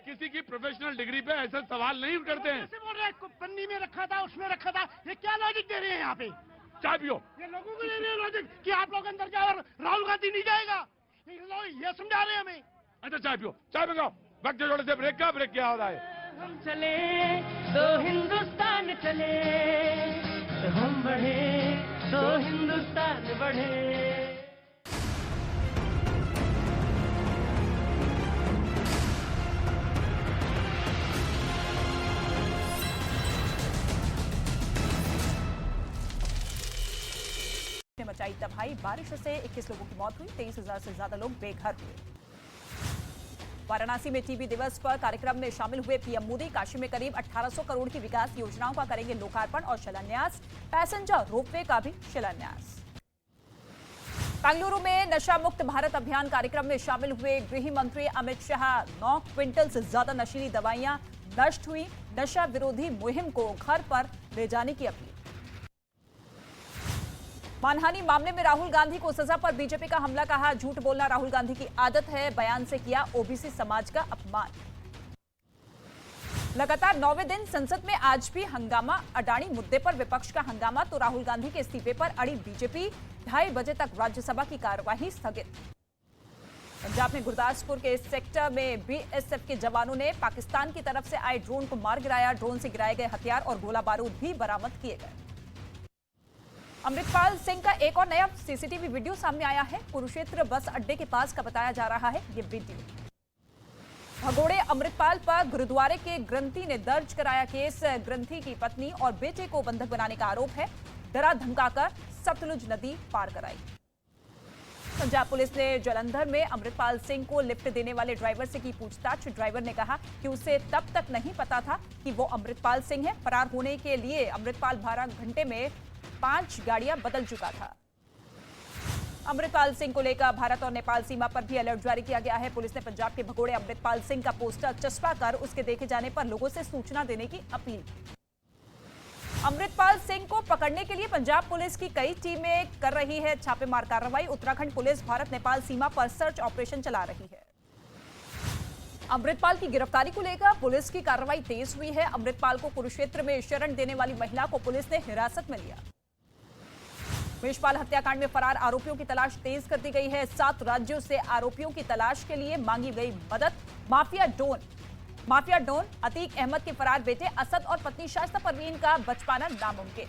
किसी की प्रोफेशनल डिग्री पे ऐसे सवाल नहीं करते हैं। कैसे बोल रहे हैं? पन्नी में रखा था, उसमें रखा था, ये क्या लॉजिक दे रहे हैं यहाँ पे? चाय पियो। ये लोगों को दे रहे हैं लॉजिक कि आप लोग अंदर जाओ और राहुल गांधी नहीं जाएगा। ये समझा रहे हैं हमें। अच्छा चाय पियो, चाय मंगाओ। वक्त जोड़े से ब्रेक क्या हो रहा है? हम चले तो हिंदुस्तान चले, तो हम बढ़े तो हिंदुस्तान बढ़े। मचाई तबाही, बारिश से 21 लोगों की मौत हुई, 23,000 से ज्यादा लोग बेघर हुए। वाराणसी में टीबी दिवस पर कार्यक्रम में शामिल हुए पीएम मोदी। काशी में करीब 1800 करोड़ की विकास योजनाओं का करेंगे लोकार्पण और शिलान्यास। पैसेंजर रोपवे का भी शिलान्यास। बेंगलुरु में नशा मुक्त भारत अभियान कार्यक्रम में शामिल हुए गृह मंत्री अमित शाह। 9 क्विंटल से ज्यादा नशीली दवाइयां नष्ट हुई। नशा विरोधी मुहिम को घर पर ले जाने की अपील। मानहानि मामले में राहुल गांधी को सजा पर बीजेपी का हमला, कहा झूठ बोलना राहुल गांधी की आदत है, बयान से किया ओबीसी समाज का अपमान। लगातार 9वें दिन संसद में आज भी हंगामा। अडानी मुद्दे पर विपक्ष का हंगामा तो राहुल गांधी के इस्तीफे पर अड़ी बीजेपी। 2:30 बजे तक राज्यसभा की कार्यवाही स्थगित। पंजाब में गुरदासपुर के सेक्टर में बीएसएफ के जवानों ने पाकिस्तान की तरफ से आए ड्रोन को मार गिराया। ड्रोन से गिराए गए हथियार और गोला बारूद भी बरामद किए गए। अमृतपाल सिंह का एक और नया सीसीटीवी वीडियो सामने आया है। कुरुक्षेत्र बस अड्डे के पास का बताया जा रहा है ये वीडियो। भगोड़े अमृतपाल पर गुरुद्वारे के ग्रंथी ने दर्ज कराया केस। ग्रंथी की पत्नी और बेटे को बंधक बनाने का आरोप है। डरा धमकाकर सतलुज नदी पार कराई। पंजाब पुलिस ने जालंधर में अमृतपाल सिंह को लिफ्ट देने वाले ड्राइवर से की पूछताछ। ड्राइवर ने कहा कि उसे तब तक नहीं पता था कि वो अमृतपाल सिंह है। फरार होने के लिए अमृतपाल 12 घंटे में 5 गाड़ियां बदल चुका था। अमृतपाल सिंह को लेकर भारत और नेपाल सीमा पर भी अलर्ट जारी किया गया है। पुलिस ने पंजाब के भगोड़े अमृतपाल सिंह का पोस्टर चस्पा कर उसके देखे जाने पर लोगों से सूचना देने की अपील की। अमृतपाल सिंह को पकड़ने के लिए पंजाब पुलिस की कई टीमें कर रही है छापेमार कार्रवाई। उत्तराखंड पुलिस भारत नेपाल सीमा पर सर्च ऑपरेशन चला रही है। अमृतपाल की गिरफ्तारी को लेकर पुलिस की कार्रवाई तेज हुई है। अमृतपाल को कुरुक्षेत्र में शरण देने वाली महिला को पुलिस ने हिरासत में लिया। महेशपाल हत्याकांड में फरार आरोपियों की तलाश तेज कर दी गई है। 7 राज्यों से आरोपियों की तलाश के लिए मांगी गई मदद। माफिया डॉन अतीक अहमद के फरार बेटे असद और पत्नी शाइस्ता परवीन का बच पाना नामुमकिन।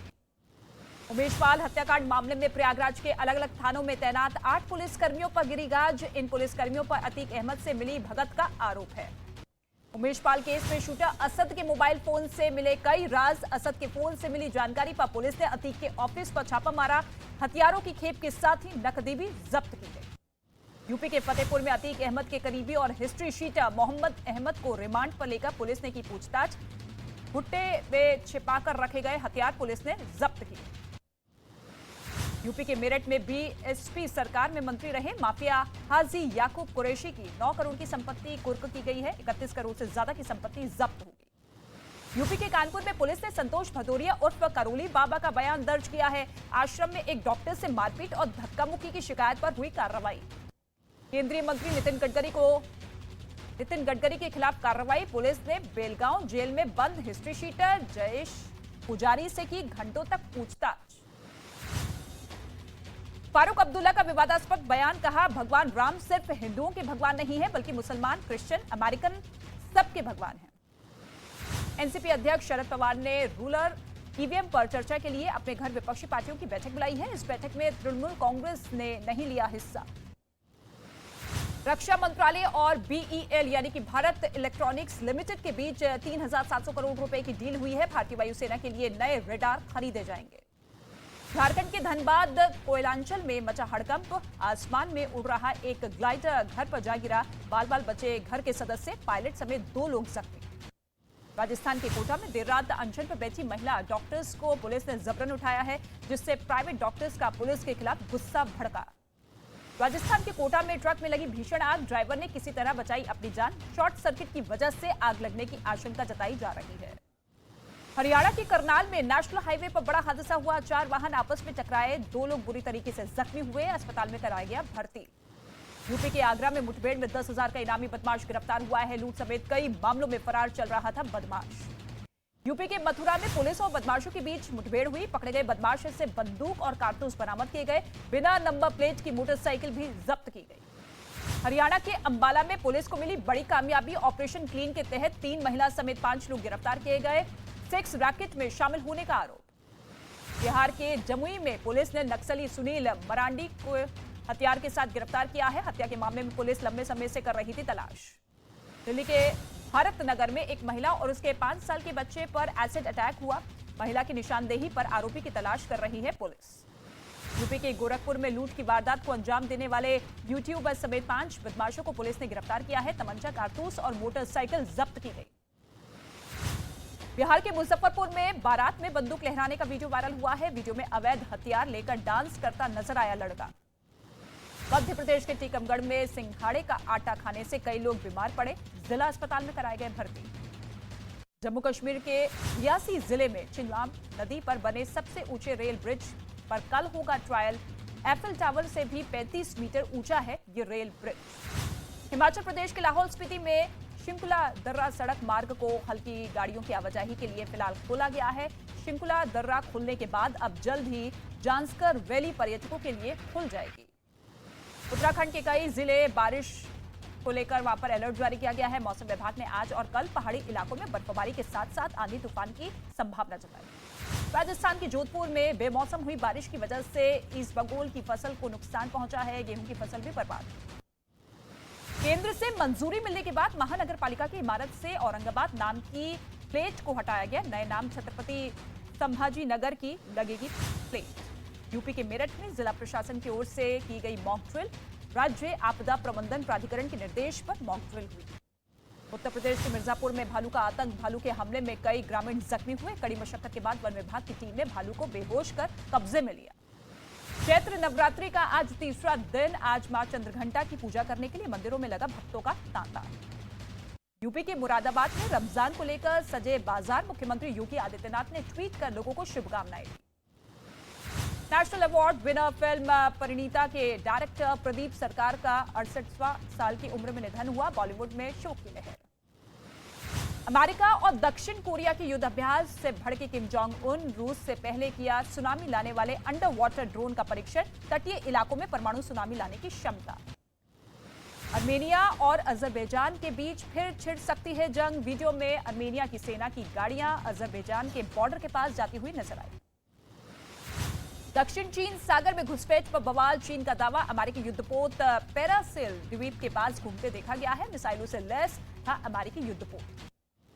उमेशपाल हत्याकांड मामले में प्रयागराज के अलग अलग थानों में तैनात 8 पुलिसकर्मियों पर गिरी गाज। इन पुलिसकर्मियों पर अतीक अहमद से मिली भगत का आरोप है। उमेशपाल केस में शूटर असद के मोबाइल फोन से मिले कई राज। असद के फोन से मिली जानकारी पर पुलिस ने अतीक के ऑफिस पर छापा मारा। हथियारों की खेप के साथ ही नकदी भी जब्त की गई। यूपी के फतेहपुर में अतीक अहमद के करीबी और हिस्ट्री शीटर मोहम्मद अहमद को रिमांड पर लेकर पुलिस ने की पूछताछ। भुट्टे में छिपाकर रखे गए हथियार पुलिस ने जब्त किए। यूपी के मेरठ में बीएसपी सरकार में मंत्री रहे माफिया हाजी याकूब कुरैशी की 9 करोड़ की संपत्ति कुर्क की गई है। 31 करोड़ से ज्यादा की संपत्ति जब्त हो गई। यूपी के कानपुर में पुलिस ने संतोष भदौरिया उर्फ करोली बाबा का बयान दर्ज किया है। आश्रम में एक डॉक्टर से मारपीट और धक्का मुक्की की शिकायत पर हुई कार्रवाई। केंद्रीय मंत्री नितिन गडकरी के खिलाफ कार्रवाई। पुलिस ने बेलगांव जेल में बंद हिस्ट्री शीटर जयेश पुजारी से की घंटों तक पूछताछ। फारूक अब्दुल्ला का विवादास्पद बयान। कहा भगवान राम सिर्फ हिंदुओं के भगवान नहीं है बल्कि मुसलमान, क्रिश्चियन, अमेरिकन सबके भगवान हैं। एनसीपी अध्यक्ष शरद पवार ने रूरल ईवीएम पर चर्चा के लिए अपने घर विपक्षी पार्टियों की बैठक बुलाई है। इस बैठक में तृणमूल कांग्रेस ने नहीं लिया हिस्सा। रक्षा मंत्रालय और बीईएल यानी कि भारत इलेक्ट्रॉनिक्स लिमिटेड के बीच 3,700 करोड़ रुपए की डील हुई है। भारतीय वायुसेना के लिए नए रेडार खरीदे जाएंगे। झारखंड के धनबाद कोयलांचल में मचा हड़कंप। आसमान में उड़ रहा एक ग्लाइडर घर पर जा गिरा। बाल बाल बचे घर के सदस्य, पायलट समेत 2 लोग जख्मी। राजस्थान के कोटा में देर रात अनशन पर बैठी महिला डॉक्टर्स को पुलिस ने जबरन उठाया है, जिससे प्राइवेट डॉक्टर्स का पुलिस के खिलाफ गुस्सा भड़का। राजस्थान के कोटा में ट्रक में लगी भीषण आग। ड्राइवर ने किसी तरह बचाई अपनी जान। शॉर्ट सर्किट की वजह से आग लगने की आशंका जताई जा रही है। हरियाणा के करनाल में नेशनल हाईवे पर बड़ा हादसा हुआ। 4 वाहन आपस में टकराए। 2 लोग बुरी तरीके से जख्मी हुए। अस्पताल में कराया गया भर्ती। यूपी के आगरा में मुठभेड़ में 10,000 का इनामी बदमाश गिरफ्तार हुआ है। लूट समेत कई मामलों में फरार चल रहा था बदमाश। यूपी के मथुरा में पुलिस और बदमाशों के बीच मुठभेड़ हुई। पकड़े गए बदमाश से बंदूक और कारतूस बरामद किए गए। बिना नंबर प्लेट की मोटरसाइकिल भी जब्त की गई। हरियाणा के अंबाला में पुलिस को मिली बड़ी कामयाबी। ऑपरेशन क्लीन के तहत 3 महिला समेत 5 लोग गिरफ्तार किए गए। सेक्स रैकेट में शामिल होने का आरोप। बिहार के जमुई में पुलिस ने नक्सली सुनील मरांडी को हथियार के साथ गिरफ्तार किया है। हत्या के मामले में पुलिस लंबे समय से कर रही थी तलाश। दिल्ली के भारत नगर में एक महिला और उसके 5 साल के बच्चे पर एसिड अटैक हुआ। महिला की निशानदेही पर आरोपी की तलाश कर रही है पुलिस। यूपी के गोरखपुर में लूट की वारदात को अंजाम देने वाले यूट्यूबर समेत 5 बदमाशों को पुलिस ने गिरफ्तार किया है। तमंचा, कारतूस और मोटरसाइकिल जब्त की गई। बिहार के मुजफ्फरपुर में बारात में बंदूक लहराने का वीडियो वायरल हुआ है। वीडियो में अवैध हथियार लेकर डांस करता नजर आया लड़का। मध्य प्रदेश के टीकमगढ़ में सिंघाड़े का आटा खाने से कई लोग बीमार पड़े। जिला अस्पताल में कराए गए भर्ती। जम्मू कश्मीर के रियासी जिले में चिंगलाम नदी पर बने सबसे ऊंचे रेल ब्रिज पर कल होगा ट्रायल। एफिल टावर से भी 35 मीटर ऊंचा है ये रेल ब्रिज। हिमाचल प्रदेश के लाहौल स्पीति में शिंकुला दर्रा सड़क मार्ग को हल्की गाड़ियों की आवाजाही के लिए फिलहाल खोला गया है। शिंकुला दर्रा खुलने के बाद अब जल्द ही जांस्कर वैली पर्यटकों के लिए खुल जाएगी। उत्तराखंड के कई जिले बारिश को लेकर वहां पर अलर्ट जारी किया गया है। मौसम विभाग ने आज और कल पहाड़ी इलाकों में बर्फबारी के साथ साथ आंधी तूफान की संभावना जताई। राजस्थान के जोधपुर में बेमौसम हुई बारिश की वजह से इसबगोल की फसल को नुकसान पहुंचा है। गेहूं की फसल भी बर्बाद। केंद्र से मंजूरी मिलने के बाद महानगर पालिका की इमारत से औरंगाबाद नाम की प्लेट को हटाया गया। नए नाम छत्रपति संभाजी नगर की लगेगी प्लेट। यूपी के मेरठ में जिला प्रशासन की ओर से की गई मॉक ड्रिल। राज्य आपदा प्रबंधन प्राधिकरण के निर्देश पर मॉक ड्रिल हुई। उत्तर प्रदेश के मिर्जापुर में भालू का आतंक। भालू के हमले में कई ग्रामीण जख्मी हुए। कड़ी मशक्कत के बाद वन विभाग की टीम ने भालू को बेहोश कर कब्जे में लिया। चैत्र नवरात्रि का आज तीसरा दिन। आज मां चंद्रघंटा की पूजा करने के लिए मंदिरों में लगा भक्तों का तांता। यूपी के मुरादाबाद में रमजान को लेकर सजे बाजार। मुख्यमंत्री योगी आदित्यनाथ ने ट्वीट कर लोगों को शुभकामनाएं दी। National award winner film Parineeta के डायरेक्टर प्रदीप सरकार का 68वां साल की उम्र में निधन हुआ। बॉलीवुड में शोक की लहर। अमेरिका और दक्षिण कोरिया के युद्ध अभ्यास से भड़के किम जोंग उन। रूस से पहले किया सुनामी लाने वाले अंडर वाटर ड्रोन का परीक्षण। तटीय इलाकों में परमाणु सुनामी लाने की क्षमता। अर्मेनिया और अजरबैजान के बीच फिर छिड़ सकती है जंग। वीडियो में अर्मेनिया की सेना की गाड़ियां अजरबैजान के बॉर्डर के पास जाती हुई नजर आई। दक्षिण चीन सागर में घुसपैठ पर बवाल। चीन का दावा अमेरिकी युद्धपोत पैरासेल द्वीप के पास घूमते देखा गया है। मिसाइलों से लैस था अमेरिकी युद्धपोत।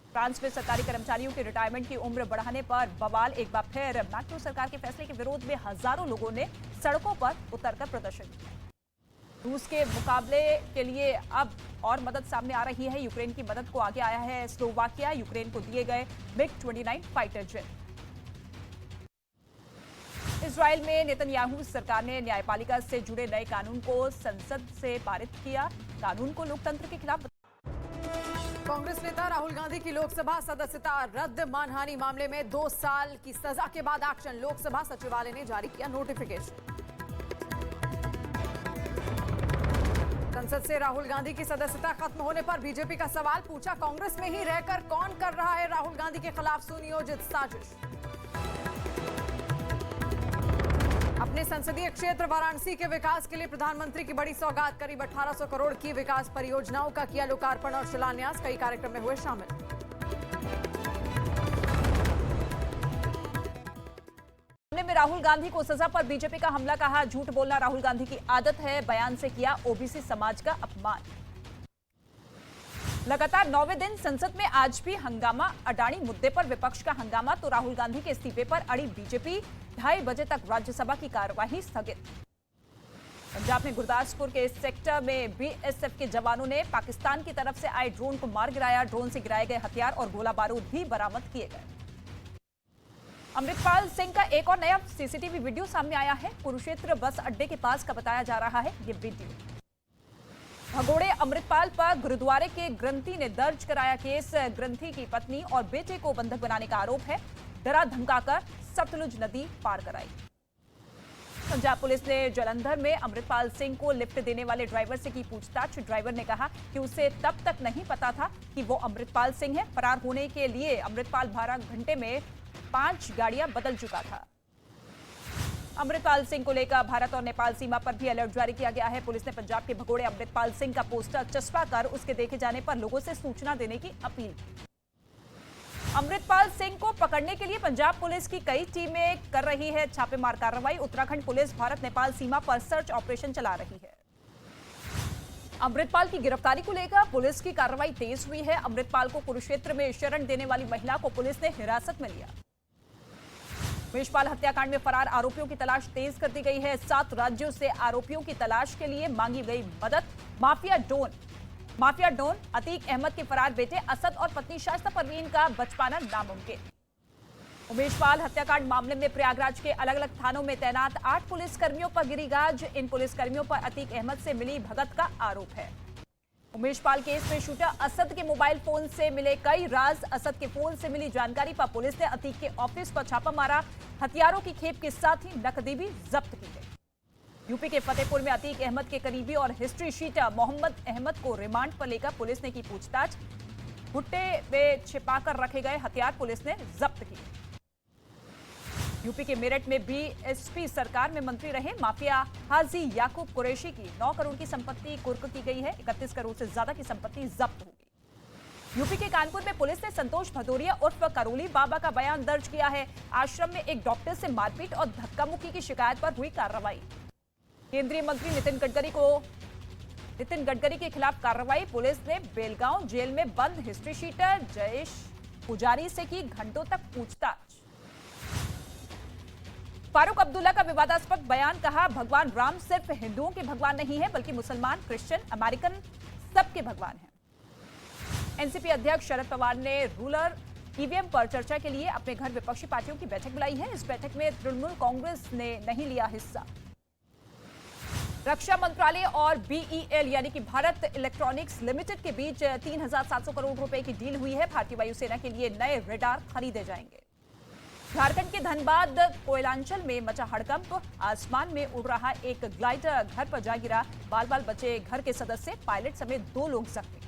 फ्रांस में सरकारी कर्मचारियों की रिटायरमेंट की उम्र बढ़ाने पर बवाल। एक बार फिर मैक्रो सरकार के फैसले के विरोध में हजारों लोगों ने सड़कों पर उतरकर प्रदर्शन किया। रूस के मुकाबले के लिए अब और मदद सामने आ रही है। यूक्रेन की मदद को आगे आया है स्लोवाकिया। यूक्रेन को दिए गए MiG-29 फाइटर जेट। इजराइल में नेतन्याहू सरकार ने न्यायपालिका से जुड़े नए कानून को संसद से पारित किया। कानून को लोकतंत्र के खिलाफ। कांग्रेस नेता राहुल गांधी की लोकसभा सदस्यता रद्द। मानहानि मामले में 2 साल की सजा के बाद एक्शन। लोकसभा सचिवालय ने जारी किया नोटिफिकेशन। संसद से राहुल गांधी की सदस्यता खत्म होने पर बीजेपी का सवाल। पूछा, कांग्रेस में ही रहकर कौन कर रहा है राहुल गांधी के खिलाफ सुनियोजित साजिश। अपने संसदीय क्षेत्र वाराणसी के विकास के लिए प्रधानमंत्री की बड़ी सौगात। करीब 1800 करोड़ की विकास परियोजनाओं का किया लोकार्पण और शिलान्यास। कई कार्यक्रम में हुए शामिल। मामले में राहुल गांधी को सजा पर बीजेपी का हमला। कहा, झूठ बोलना राहुल गांधी की आदत है। बयान से किया ओबीसी समाज का अपमान। लगातार 9वें दिन संसद में आज भी हंगामा। अडानी मुद्दे पर विपक्ष का हंगामा तो राहुल गांधी के इस्तीफे पर अड़ी बीजेपी। 2:30 बजे तक राज्यसभा की कार्यवाही स्थगित। पंजाब में गुरदासपुर के सेक्टर में बीएसएफ के जवानों ने पाकिस्तान की तरफ से आए ड्रोन को मार गिराया। ड्रोन से गिराए गए हथियार और गोला बारूद भी बरामद किए गए। अमृतपाल सिंह का एक और नया सीसीटीवी वीडियो सामने आया है। कुरुक्षेत्र बस अड्डे के पास का बताया जा रहा है ये वीडियो। भगोड़े अमृतपाल पर गुरुद्वारे के ग्रंथी ने दर्ज कराया केस। ग्रंथी की पत्नी और बेटे को बंधक बनाने का आरोप है। डरा धमकाकर सतलुज नदी पार कराई। पंजाब पुलिस ने जालंधर में अमृतपाल सिंह को लिफ्ट देने वाले ड्राइवर से की पूछताछ। ड्राइवर ने कहा कि उसे तब तक नहीं पता था कि वो अमृतपाल सिंह है। फरार होने के लिए अमृतपाल 12 घंटे में 5 गाड़ियां बदल चुका था। अमृतपाल सिंह को लेकर भारत और नेपाल सीमा पर भी अलर्ट जारी किया गया है। पुलिस ने पंजाब के भगोड़े अमृतपाल सिंह का पोस्टर चस्पा कर उसके देखे जाने पर लोगों से सूचना देने की अपील की। अमृतपाल सिंह को पकड़ने के लिए पंजाब पुलिस की कई टीमें कर रही है छापेमार कार्रवाई। उत्तराखंड पुलिस भारत नेपाल सीमा पर सर्च ऑपरेशन चला रही है। अमृतपाल की गिरफ्तारी को लेकर पुलिस की कार्रवाई तेज हुई है। अमृतपाल को कुरुक्षेत्र में शरण देने वाली महिला को पुलिस ने हिरासत में लिया। महेशपाल हत्याकांड में फरार आरोपियों की तलाश तेज कर दी गई है। 7 राज्यों से आरोपियों की तलाश के लिए मांगी गई मदद। माफिया डॉन अतीक अहमद के फरार बेटे असद और पत्नी शाइस्ता परवीन का बचपाना नामुमकिन। उमेशपाल हत्याकांड मामले में प्रयागराज के अलग अलग थानों में तैनात 8 पुलिसकर्मियों पर गिरी गाज। इन पुलिसकर्मियों पर अतीक अहमद से मिली भगत का आरोप है। उमेशपाल केस में शूटर असद के मोबाइल फोन से मिले कई राज। असद के फोन से मिली जानकारी पर पुलिस ने अतीक के ऑफिस पर छापा मारा। हथियारों की खेप के साथ ही नकदी भी जब्त की गई। यूपी के फतेहपुर में अतीक अहमद के करीबी और हिस्ट्री शीटर मोहम्मद अहमद को रिमांड पर लेकर पुलिस ने की पूछताछ। भुट्टे में छिपाकर रखे गए हथियार पुलिस ने जब्त किए। यूपी के मेरठ में बीएसपी सरकार में मंत्री रहे माफिया हाजी याकूब कुरैशी की 9 करोड़ की संपत्ति कुर्क की गई है। 31 करोड़ से ज्यादा की संपत्ति जब्त हो गई। यूपी के कानपुर में पुलिस ने संतोष भदौरिया उर्फ करोली बाबा का बयान दर्ज किया है। आश्रम में एक डॉक्टर से मारपीट और धक्का मुक्की की शिकायत पर हुई कार्रवाई। केंद्रीय मंत्री नितिन गडकरी को नितिन गडकरी के खिलाफ कार्रवाई। पुलिस ने बेलगांव जेल में बंद हिस्ट्री शीटर जयेश पुजारी से की घंटों तक पूछताछ। फारूक अब्दुल्ला का विवादास्पद बयान, कहा भगवान राम सिर्फ हिंदुओं के भगवान नहीं है बल्कि मुसलमान, क्रिश्चियन, अमेरिकन सबके भगवान हैं। एनसीपी अध्यक्ष शरद पवार ने रूरल ईवीएम पर चर्चा के लिए अपने घर विपक्षी पार्टियों की बैठक बुलाई है। इस बैठक में तृणमूल कांग्रेस ने नहीं लिया हिस्सा। रक्षा मंत्रालय और बीईएल यानी कि भारत इलेक्ट्रॉनिक्स लिमिटेड के बीच 3,700 करोड़ रुपए की डील हुई है। भारतीय वायुसेना के लिए नए रेडार खरीदे जाएंगे। झारखंड के धनबाद कोयलांचल में मचा हड़कंप, आसमान में उड़ रहा एक ग्लाइडर घर पर जा गिरा, बाल बाल बचे घर के सदस्य, पायलट समेत 2 लोग जख्मी।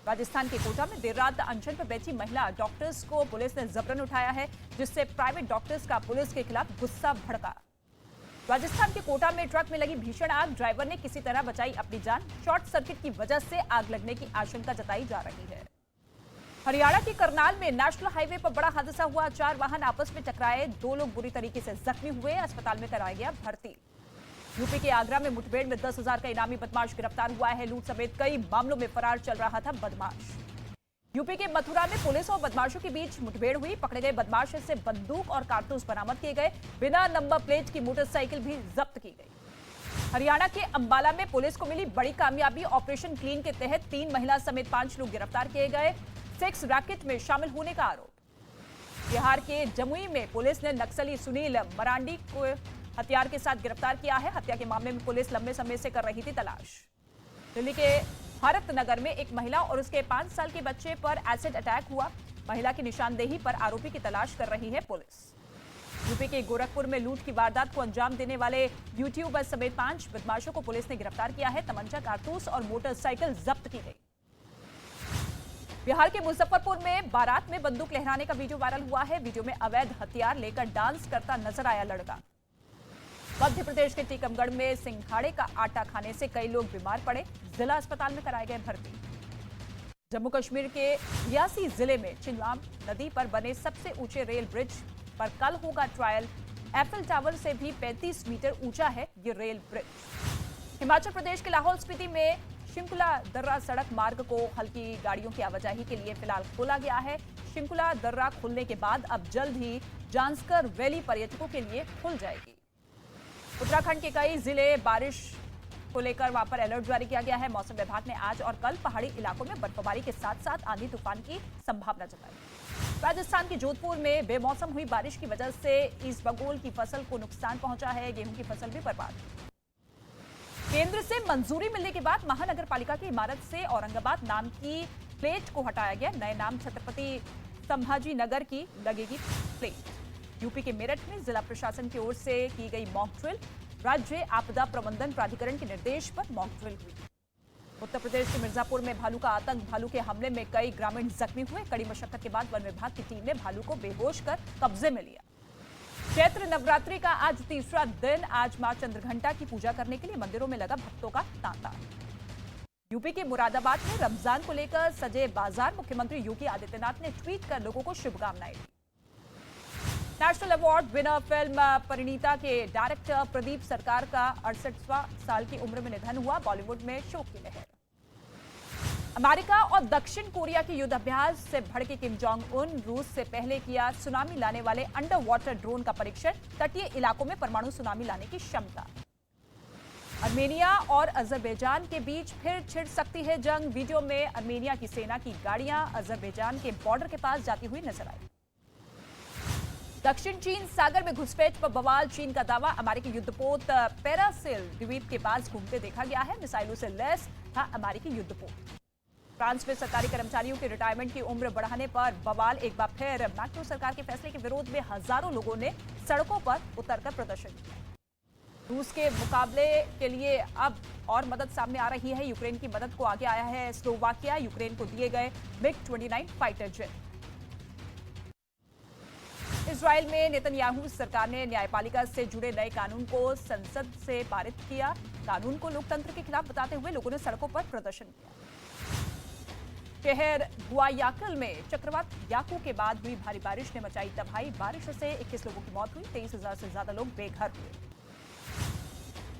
राजस्थान के कोटा में देर रात अनशन पर बैठी महिला डॉक्टर्स को पुलिस ने जबरन उठाया है, जिससे प्राइवेट डॉक्टर्स का पुलिस के खिलाफ गुस्सा भड़का। राजस्थान के कोटा में ट्रक में लगी भीषण आग, ड्राइवर ने किसी तरह बचाई अपनी जान। शॉर्ट सर्किट की वजह से आग लगने की आशंका जताई जा रही है। हरियाणा के करनाल में नेशनल हाईवे पर बड़ा हादसा हुआ, 4 वाहन आपस में टकराए, 2 लोग बुरी तरीके से जख्मी हुए, अस्पताल में कराया गया भर्ती। यूपी के आगरा में मुठभेड़ में 10,000 का इनामी बदमाश गिरफ्तार हुआ है। लूट समेत कई मामलों में फरार चल रहा था बदमाश। यूपी के मथुरा में पुलिस और बदमाशों के बीच मुठभेड़ हुई, पकड़े गए बदमाश से बंदूक और कारतूस बरामद किए गए, बिना नंबर प्लेट की मोटरसाइकिल भी जब्त की गई। हरियाणा के अंबाला में पुलिस को मिली बड़ी कामयाबी, ऑपरेशन क्लीन के तहत 3 महिला समेत 5 लोग गिरफ्तार किए गए, सेक्स रैकेट में शामिल होने का आरोप। बिहार के जमुई में पुलिस ने नक्सली सुनील मरांडी को हथियार के साथ गिरफ्तार किया है। हत्या के मामले में पुलिस लंबे समय से कर रही थी तलाश। दिल्ली के भारत नगर में एक महिला और उसके 5 साल के बच्चे पर एसिड अटैक हुआ। महिला की निशानदेही पर आरोपी की तलाश कर रही है पुलिस। यूपी के गोरखपुर में लूट की वारदात को अंजाम देने वाले यूट्यूबर समेत 5 बदमाशों को पुलिस ने गिरफ्तार किया है। तमंचा, कारतूस और मोटरसाइकिल जब्त की गई। बिहार के मुजफ्फरपुर में बारात में बंदूक लहराने का वीडियो वायरल हुआ है। वीडियो में अवैध हथियार लेकर डांस करता नजर आया लड़का। मध्य प्रदेश के टीकमगढ़ में सिंघाड़े का आटा खाने से कई लोग बीमार पड़े, जिला अस्पताल में कराए गए भर्ती। जम्मू कश्मीर के रियासी जिले में चिंगलाम नदी पर बने सबसे ऊंचे रेल ब्रिज पर कल होगा ट्रायल। एफएल टावर से भी 35 मीटर ऊंचा है ये रेल ब्रिज। हिमाचल प्रदेश के लाहौल स्पीति में शिंकुला दर्रा सड़क मार्ग को हल्की गाड़ियों की आवाजाही के लिए फिलहाल खोला गया है। शिंकुला दर्रा खुलने के बाद अब जल्द ही जांस्कर वैली पर्यटकों के लिए खुल जाएगी। उत्तराखंड के कई जिले बारिश को लेकर वहां पर अलर्ट जारी किया गया है। मौसम विभाग ने आज और कल पहाड़ी इलाकों में बर्फबारी के साथ साथ आंधी तूफान की संभावना जताई। राजस्थान के जोधपुर में बेमौसम हुई बारिश की वजह से इसबगोल की फसल को नुकसान पहुंचा है। गेहूं की फसल भी बर्बाद। केंद्र से मंजूरी मिलने के बाद महानगर पालिका की इमारत से औरंगाबाद नाम की प्लेट को हटाया गया। नए नाम छत्रपति संभाजी नगर की लगेगी प्लेट। यूपी के मेरठ में जिला प्रशासन की ओर से की गई मॉक ड्रिल। राज्य आपदा प्रबंधन प्राधिकरण के निर्देश पर मॉक ड्रिल हुई। उत्तर प्रदेश के मिर्जापुर में भालू का आतंक, भालू के हमले में कई ग्रामीण जख्मी हुए। कड़ी मशक्कत के बाद वन विभाग की टीम ने भालू को बेहोश कर कब्जे में लिया। चैत्र नवरात्रि का आज तीसरा दिन। आज मां चंद्रघंटा की पूजा करने के लिए मंदिरों में लगा भक्तों का तांता। यूपी के मुरादाबाद में रमजान को लेकर सजे बाजार। मुख्यमंत्री योगी आदित्यनाथ ने ट्वीट कर लोगों को शुभकामनाएं दी। National award winner film Parineeta के डायरेक्टर प्रदीप सरकार का 68वां साल की उम्र में निधन हुआ। बॉलीवुड में शोक की लहर। अमेरिका और दक्षिण कोरिया के युद्धाभ्यास से भड़के किम जोंग उन रूस से पहले किया सुनामी लाने वाले अंडर वाटर ड्रोन का परीक्षण। तटीय इलाकों में परमाणु सुनामी लाने की क्षमता। अर्मेनिया और अजरबैजान के बीच फिर छिड़ सकती है जंग। वीडियो में अर्मेनिया की सेना की गाड़ियां अजरबैजान के बॉर्डर के पास जाती हुई नजर आई। दक्षिण चीन सागर में घुसपैठ पर बवाल। चीन का दावा, अमेरिकी युद्धपोत पैरासिल द्वीप के पास घूमते देखा गया है। मिसाइलों से लैस था अमेरिकी युद्धपोत। फ्रांस में सरकारी कर्मचारियों की रिटायरमेंट की उम्र बढ़ाने पर बवाल। एक बार फिर मैक्रो सरकार के फैसले के विरोध में हजारों लोगों ने सड़कों पर उतरकर प्रदर्शन किया। रूस के मुकाबले के लिए अब और मदद सामने आ रही है। यूक्रेन की मदद को आगे आया है स्लोवाकिया। यूक्रेन को दिए गए MiG-29 फाइटर जेट। इजराइल में नेतन्याहू सरकार ने न्यायपालिका से जुड़े नए कानून को संसद से पारित किया। कानून को लोकतंत्र के खिलाफ बताते हुए लोगों ने सड़कों पर प्रदर्शन किया। शहर गुआयाकल में चक्रवात याकू के बाद हुई भारी बारिश ने मचाई तबाही। बारिश से 21 लोगों की मौत हुई। 23,000 से ज्यादा लोग बेघर हुए।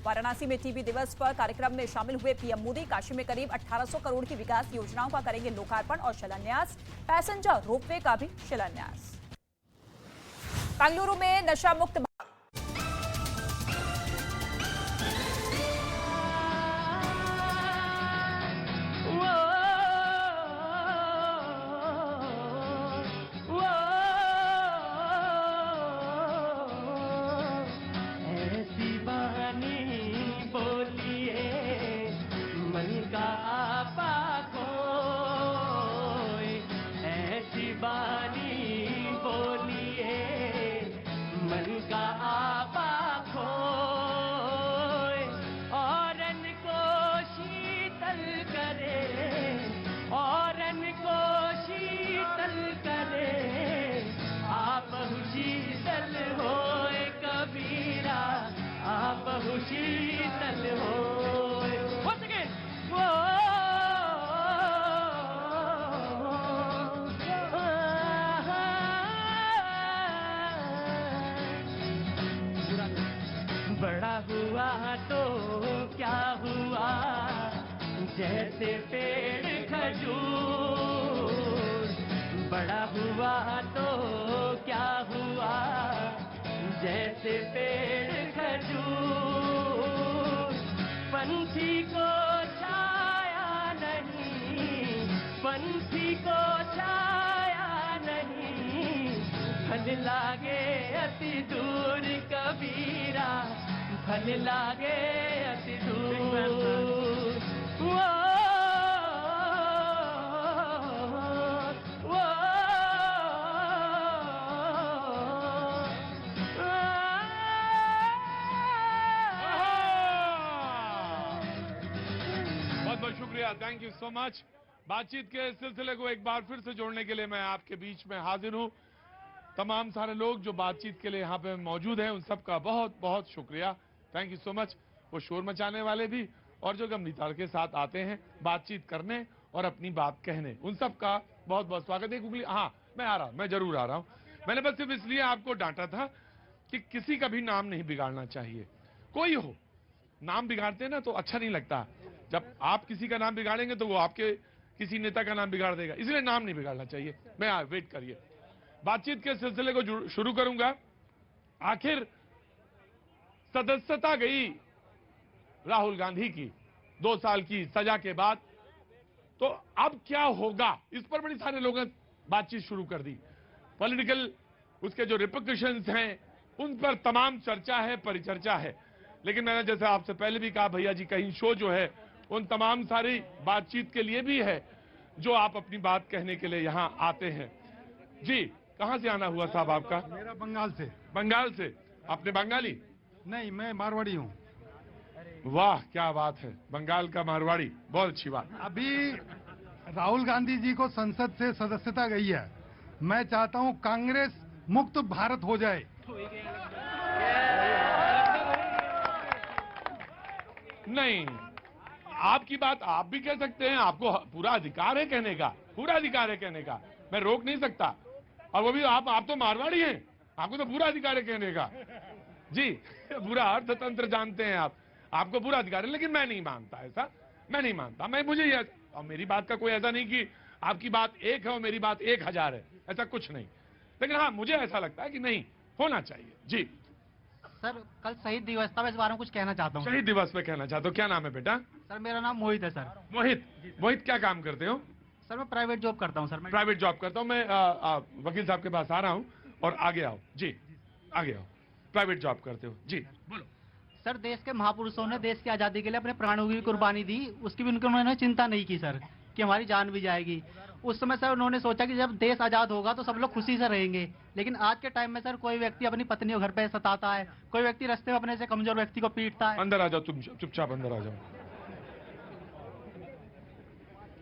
वाराणसी में टीबी दिवस पर कार्यक्रम में शामिल हुए पीएम मोदी। काशी में करीब 1800 करोड़ की विकास योजनाओं का करेंगे लोकार्पण और शिलान्यास। पैसेंजर रोपवे का भी शिलान्यास। बेंगलुरु में नशा मुक्त शीतल हो। Once again. बड़ा हुआ तो क्या हुआ, जैसे पेड़ खजूर। बड़ा हुआ तो क्या हुआ, जैसे पेड़ खजूर। पंछी को छाया नहीं, पंछी को छाया नहीं, फल लागे अति दूर कबीरा, फल लागे अति दूर। शुक्रिया, थैंक यू सो मच। बातचीत के सिलसिले को एक बार फिर से जोड़ने के लिए मैं आपके बीच में हाजिर हूं। तमाम सारे लोग जो बातचीत के लिए यहाँ पे मौजूद हैं, उन सबका बहुत बहुत शुक्रिया, थैंक यू सो मच। वो शोर मचाने वाले भी और जो गमनीताल के साथ आते हैं बातचीत करने और अपनी बात कहने, उन सबका बहुत बहुत स्वागत है। क्योंकि हाँ, मैं जरूर आ रहा हूँ। मैंने बस सिर्फ इसलिए आपको डांटा था कि किसी का भी नाम नहीं बिगाड़ना चाहिए। कोई हो, नाम बिगाड़ते हैं ना तो अच्छा नहीं लगता। जब आप किसी का नाम बिगाड़ेंगे तो वो आपके किसी नेता का नाम बिगाड़ देगा, इसलिए नाम नहीं बिगाड़ना चाहिए। मैं वेट करिए, बातचीत के सिलसिले को शुरू करूंगा। आखिर सदस्यता गई राहुल गांधी की 2 साल की सजा के बाद, तो अब क्या होगा, इस पर बड़ी सारे लोगों ने बातचीत शुरू कर दी। पॉलिटिकल उसके जो रिपरकशंस हैं उन पर तमाम चर्चा है, परिचर्चा है। लेकिन मैंने जैसे आपसे पहले भी कहा, भैया जी कहीं शो जो है उन तमाम सारी बातचीत के लिए भी है जो आप अपनी बात कहने के लिए यहाँ आते हैं। जी, कहाँ से आना हुआ साहब आपका? मेरा बंगाल से। बंगाल से? आपने बंगाली? नहीं, मैं मारवाड़ी हूँ। वाह, क्या बात है, बंगाल का मारवाड़ी, बहुत अच्छी बात। अभी राहुल गांधी जी को संसद से सदस्यता गई है। मैं चाहता हूँ कांग्रेस मुक्त भारत हो जाए। नहीं, आपकी बात आप भी कह सकते हैं, आपको पूरा अधिकार है कहने का, पूरा अधिकार है कहने का, मैं रोक नहीं सकता। और वो भी आप तो मारवाड़ी हैं, आपको तो पूरा अधिकार है कहने का। जी, पूरा अर्थतंत्र जानते हैं आप, आपको पूरा अधिकार है। लेकिन मैं नहीं मानता ऐसा, मैं नहीं मानता। मुझे और मेरी बात का कोई ऐसा नहीं कि आपकी बात 1 है और मेरी बात 1000 है, ऐसा कुछ नहीं। लेकिन हाँ, मुझे ऐसा लगता है कि नहीं होना चाहिए। जी सर, कल शहीद दिवस था, मैं इस बारे में कुछ कहना चाहता हूँ। शहीद दिवस पे कहना चाहता हूँ। क्या नाम है बेटा? सर, मेरा नाम मोहित है। सर मोहित क्या काम करते हो? सर, मैं प्राइवेट जॉब करता हूँ। सर, मैं प्राइवेट जॉब करता हूँ। मैं वकील साहब के पास आ रहा हूँ। और आगे आओ जी, आगे आओ। प्राइवेट जॉब करते हो जी, बोलो। सर, देश के महापुरुषों ने देश की आजादी के लिए अपने प्राणों की कुर्बानी दी, उसकी भी उन्होंने चिंता नहीं की सर, कि हमारी जान भी जाएगी। उस समय सर उन्होंने सोचा कि जब देश आजाद होगा तो सब लोग खुशी से रहेंगे। लेकिन आज के टाइम में सर कोई व्यक्ति अपनी पत्नी को घर पे सताता है, कोई व्यक्ति रास्ते में अपने से कमजोर व्यक्ति को पीटता है। अंदर आ जाओ, तुम चुपचाप अंदर आ जाओ।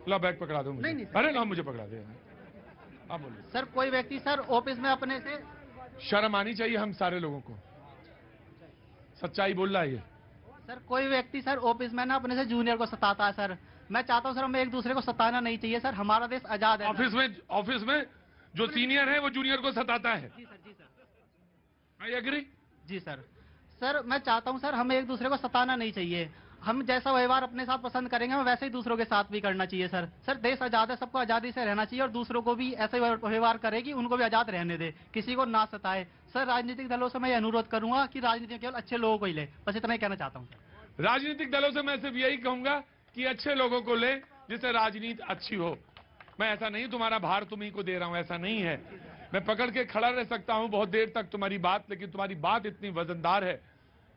ला बैग पकड़ा दो मुझे। अरे ना, मुझे पकड़ा दे। आप बोलो। सर, कोई व्यक्ति सर ऑफिस में अपने से, शर्म आनी चाहिए हम सारे लोगों को, सच्चाई बोल रहा है ये। सर, कोई व्यक्ति सर ऑफिस में ना अपने से जूनियर को सताता है। सर, मैं चाहता हूं सर हमें एक दूसरे को सताना नहीं चाहिए। सर, हमारा देश आजाद है। ऑफिस में जो सीनियर है वो जूनियर को सताता है। जी सर, जी सर। I agree. जी सर। सर मैं चाहता हूं सर, हमें एक दूसरे को सताना नहीं चाहिए। हम जैसा व्यवहार अपने साथ पसंद करेंगे, हमें वैसे ही दूसरों के साथ भी करना चाहिए सर। सर देश आजाद है, सबको आजादी से रहना चाहिए और दूसरों को भी ऐसे व्यवहार करे कि उनको भी आजाद रहने दे, किसी को ना सताए। सर राजनीतिक दलों से मैं अनुरोध करूंगा कि राजनीति में केवल अच्छे लोगों को ही ले, बस इतना ही कहना चाहता हूँ। राजनीतिक दलों से मैं सिर्फ यही कहूंगा कि अच्छे लोगों को ले, जिससे राजनीति अच्छी हो। मैं ऐसा नहीं तुम्हारा भार तुम्ही को दे रहा हूं, ऐसा नहीं है। मैं पकड़ के खड़ा रह सकता हूं बहुत देर तक तुम्हारी बात, लेकिन तुम्हारी बात इतनी वजनदार है,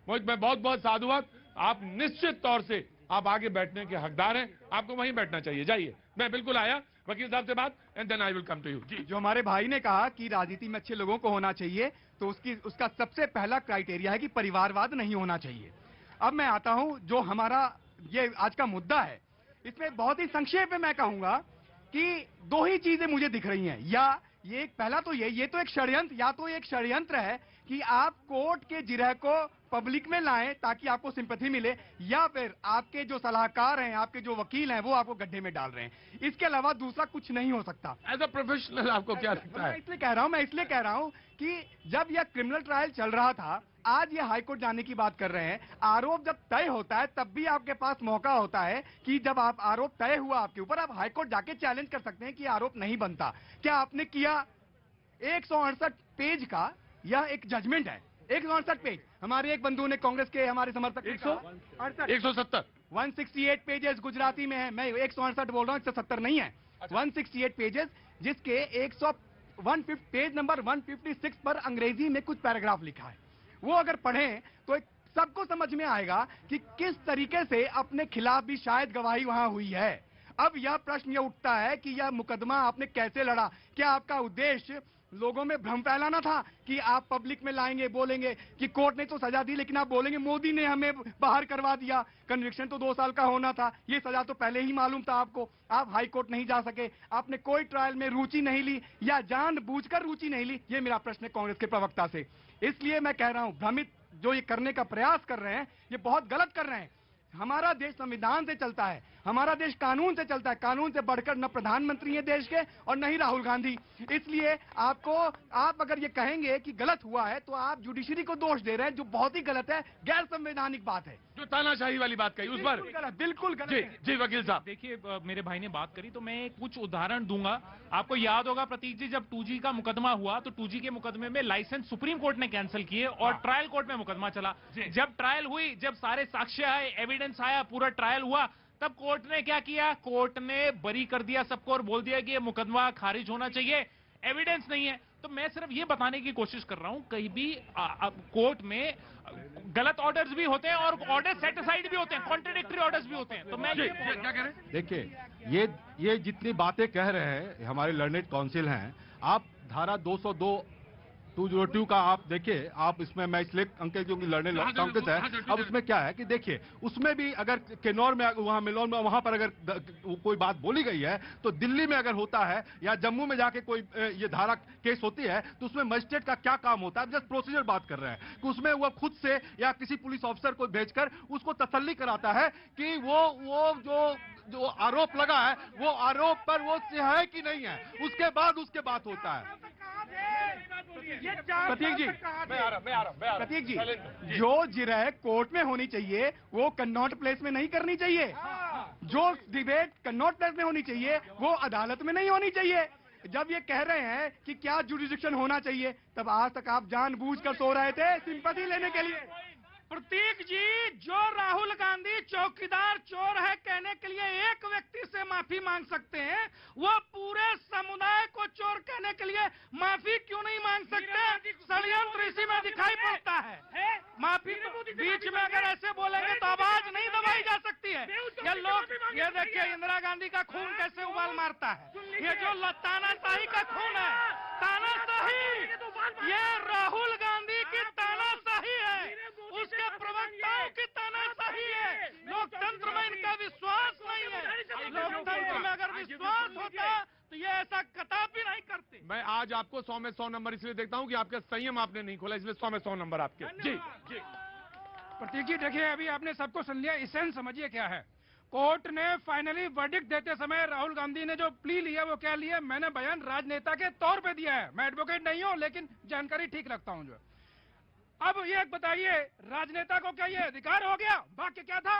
मैं बहुत बहुत साधुवाद। आप निश्चित तौर से आप आगे बैठने के हकदार हैं, आपको वहीं बैठना चाहिए। जाइए, मैं बिल्कुल आया वकील साहब से बात, and then I will come to you. जी, जो हमारे भाई ने कहा कि राजनीति में अच्छे लोगों को होना चाहिए, तो उसका सबसे पहला क्राइटेरिया है कि परिवारवाद नहीं होना चाहिए। अब मैं आता हूं जो हमारा ये आज का मुद्दा है, इसमें बहुत ही संक्षेप में मैं कहूंगा कि दो ही चीजें मुझे दिख रही हैं। या ये पहला तो ये तो एक षड्यंत्र, या तो एक षड्यंत्र है कि आप कोर्ट के जिरह को पब्लिक में लाएं ताकि आपको सिंपैथी मिले, या फिर आपके जो सलाहकार हैं, आपके जो वकील हैं, वो आपको गड्ढे में डाल रहे हैं। इसके अलावा दूसरा कुछ नहीं हो सकता। एज अ प्रोफेशनल आपको क्या लगता है? मैं इसलिए कह रहा हूं कि जब यह क्रिमिनल ट्रायल चल रहा था, आज ये हाईकोर्ट जाने की बात कर रहे हैं। आरोप जब तय होता है तब भी आपके पास मौका होता है कि जब आप आरोप तय हुआ आपके ऊपर, आप हाईकोर्ट जाके चैलेंज कर सकते हैं कि आरोप नहीं बनता। क्या आपने किया? 168 पेज का यह एक जजमेंट है, 168 पेज। हमारे एक बंधु ने, कांग्रेस के हमारे समर्थक, 170 168 पेजेस गुजराती में है। मैं 168 बोल रहा हूँ, 170 नहीं है। 168 पेजेस, जिसके 150 पेज नंबर 156 पर अंग्रेजी में कुछ पैराग्राफ लिखा है। वो अगर पढ़ें तो सबको समझ में आएगा कि किस तरीके से अपने खिलाफ भी शायद गवाही वहां हुई है। अब यह प्रश्न यह उठता है कि यह मुकदमा आपने कैसे लड़ा? क्या आपका उद्देश्य लोगों में भ्रम फैलाना था कि आप पब्लिक में लाएंगे, बोलेंगे कि कोर्ट ने तो सजा दी, लेकिन आप बोलेंगे मोदी ने हमें बाहर करवा दिया, कन्विक्शन तो 2 साल का होना था, ये सजा तो पहले ही मालूम था आपको, आप हाई कोर्ट नहीं जा सके, आपने कोई ट्रायल में रुचि नहीं ली या जानबूझकर रुचि नहीं ली? ये मेरा प्रश्न है कांग्रेस के प्रवक्ता से। इसलिए मैं कह रहा हूं, भ्रमित जो ये करने का प्रयास कर रहे हैं, ये बहुत गलत कर रहे हैं। हमारा देश संविधान से चलता है, हमारा देश कानून से चलता है। कानून से बढ़कर न प्रधानमंत्री है देश के और न ही राहुल गांधी। इसलिए आप अगर ये कहेंगे कि गलत हुआ है तो आप जुडिशरी को दोष दे रहे हैं, जो बहुत ही गलत है, गैर संवैधानिक बात है। जो तानाशाही वाली बात कही उस पर बिल्कुल गलत। जी वकील साहब, देखिए मेरे भाई ने बात करी तो मैं कुछ उदाहरण दूंगा। आपको याद होगा प्रतीक जी, जब 2G का मुकदमा हुआ तो 2G के मुकदमे में लाइसेंस सुप्रीम कोर्ट ने कैंसिल किए और ट्रायल कोर्ट में मुकदमा चला। जब ट्रायल हुई, जब सारे साक्ष्य आए, एविडेंस आया, पूरा ट्रायल हुआ, तब कोर्ट ने क्या किया? कोर्ट ने बरी कर दिया सबको और बोल दिया कि ये मुकदमा खारिज होना चाहिए, एविडेंस नहीं है। तो मैं सिर्फ ये बताने की कोशिश कर रहा हूं, कहीं भी कोर्ट में गलत ऑर्डर्स भी होते हैं और ऑर्डर सेट असाइड भी होते हैं, कॉन्ट्रडिक्टरी ऑर्डर्स भी होते हैं। तो मैं क्या कह रहे हैं? देखिए, ये जितनी बातें कह रहे हैं हमारे लर्नेड काउंसिल हैं, आप धारा 202 का आप देखिए, आप इसमें मैं इसलिए अंकल क्योंकि लर्नेड काउंसिल है। अब उसमें क्या है कि देखिए, उसमें भी अगर किन्नौर में, वहां मिलोन में, वहां पर अगर कोई बात बोली गई है, तो दिल्ली में अगर होता है या जम्मू में जाके कोई ये धारा केस होती है, तो उसमें मजिस्ट्रेट का क्या काम होता है? जस्ट प्रोसीजर बात कर रहे हैं कि उसमें वह खुद से या किसी पुलिस ऑफिसर को भेजकर उसको तसल्ली कराता है कि वो जो आरोप लगा है वो आरोप पर वो है कि नहीं है, उसके बाद उसके बात होता है। प्रतीक जी, प्रतीक जी, जो जिरह कोर्ट में होनी चाहिए वो कन्नॉट प्लेस में नहीं करनी चाहिए। जो डिबेट कन्नॉट प्लेस में होनी चाहिए वो अदालत में नहीं होनी चाहिए। जब ये कह रहे हैं कि क्या जुडिक्शन होना चाहिए, तब आज तक आप जानबूझकर सो रहे थे सिंपैथी लेने के लिए। प्रतीक जी, जो राहुल गांधी चौकीदार चोर है कहने के लिए एक व्यक्ति से माफी मांग सकते हैं, वो पूरे समुदाय को चोर कहने के लिए माफी क्यों नहीं मांग सकते? षड्यंत्र इसी में दिखाई पड़ता है। माफी बीच में अगर ऐसे बोलेंगे तो आवाज नहीं दबाई जा सकती है। ये लोग, ये देखिए इंदिरा गांधी का खून कैसे उबाल मारता है। ये जो तानाशाही का खून है, तानाशाही, ये राहुल गांधी की तानाशाही है, उसके प्रवक्ताओं की तानाशाही है। लोकतंत्र में इनका विश्वास नहीं है। लोकतंत्र में अगर विश्वास होता तो ये ऐसा कदापि नहीं करते। मैं आज आपको 100 में 100 नंबर इसलिए देखता हूं कि आपका संयम आपने नहीं खोला, इसलिए 100 में 100 नंबर आपके। जी जी प्रतीक जी, देखिए अभी आपने सबको सुन लिया, इसेंस समझिए क्या है। कोर्ट ने फाइनली वर्डिक्ट देते समय राहुल गांधी ने जो प्ली लिया वो क्या लिया? मैंने बयान राजनेता के तौर पे दिया है, मैं एडवोकेट नहीं हूं लेकिन जानकारी ठीक रखता हूं। जो अब ये बताइए, राजनेता को क्या ये अधिकार हो गया? बाकी क्या था?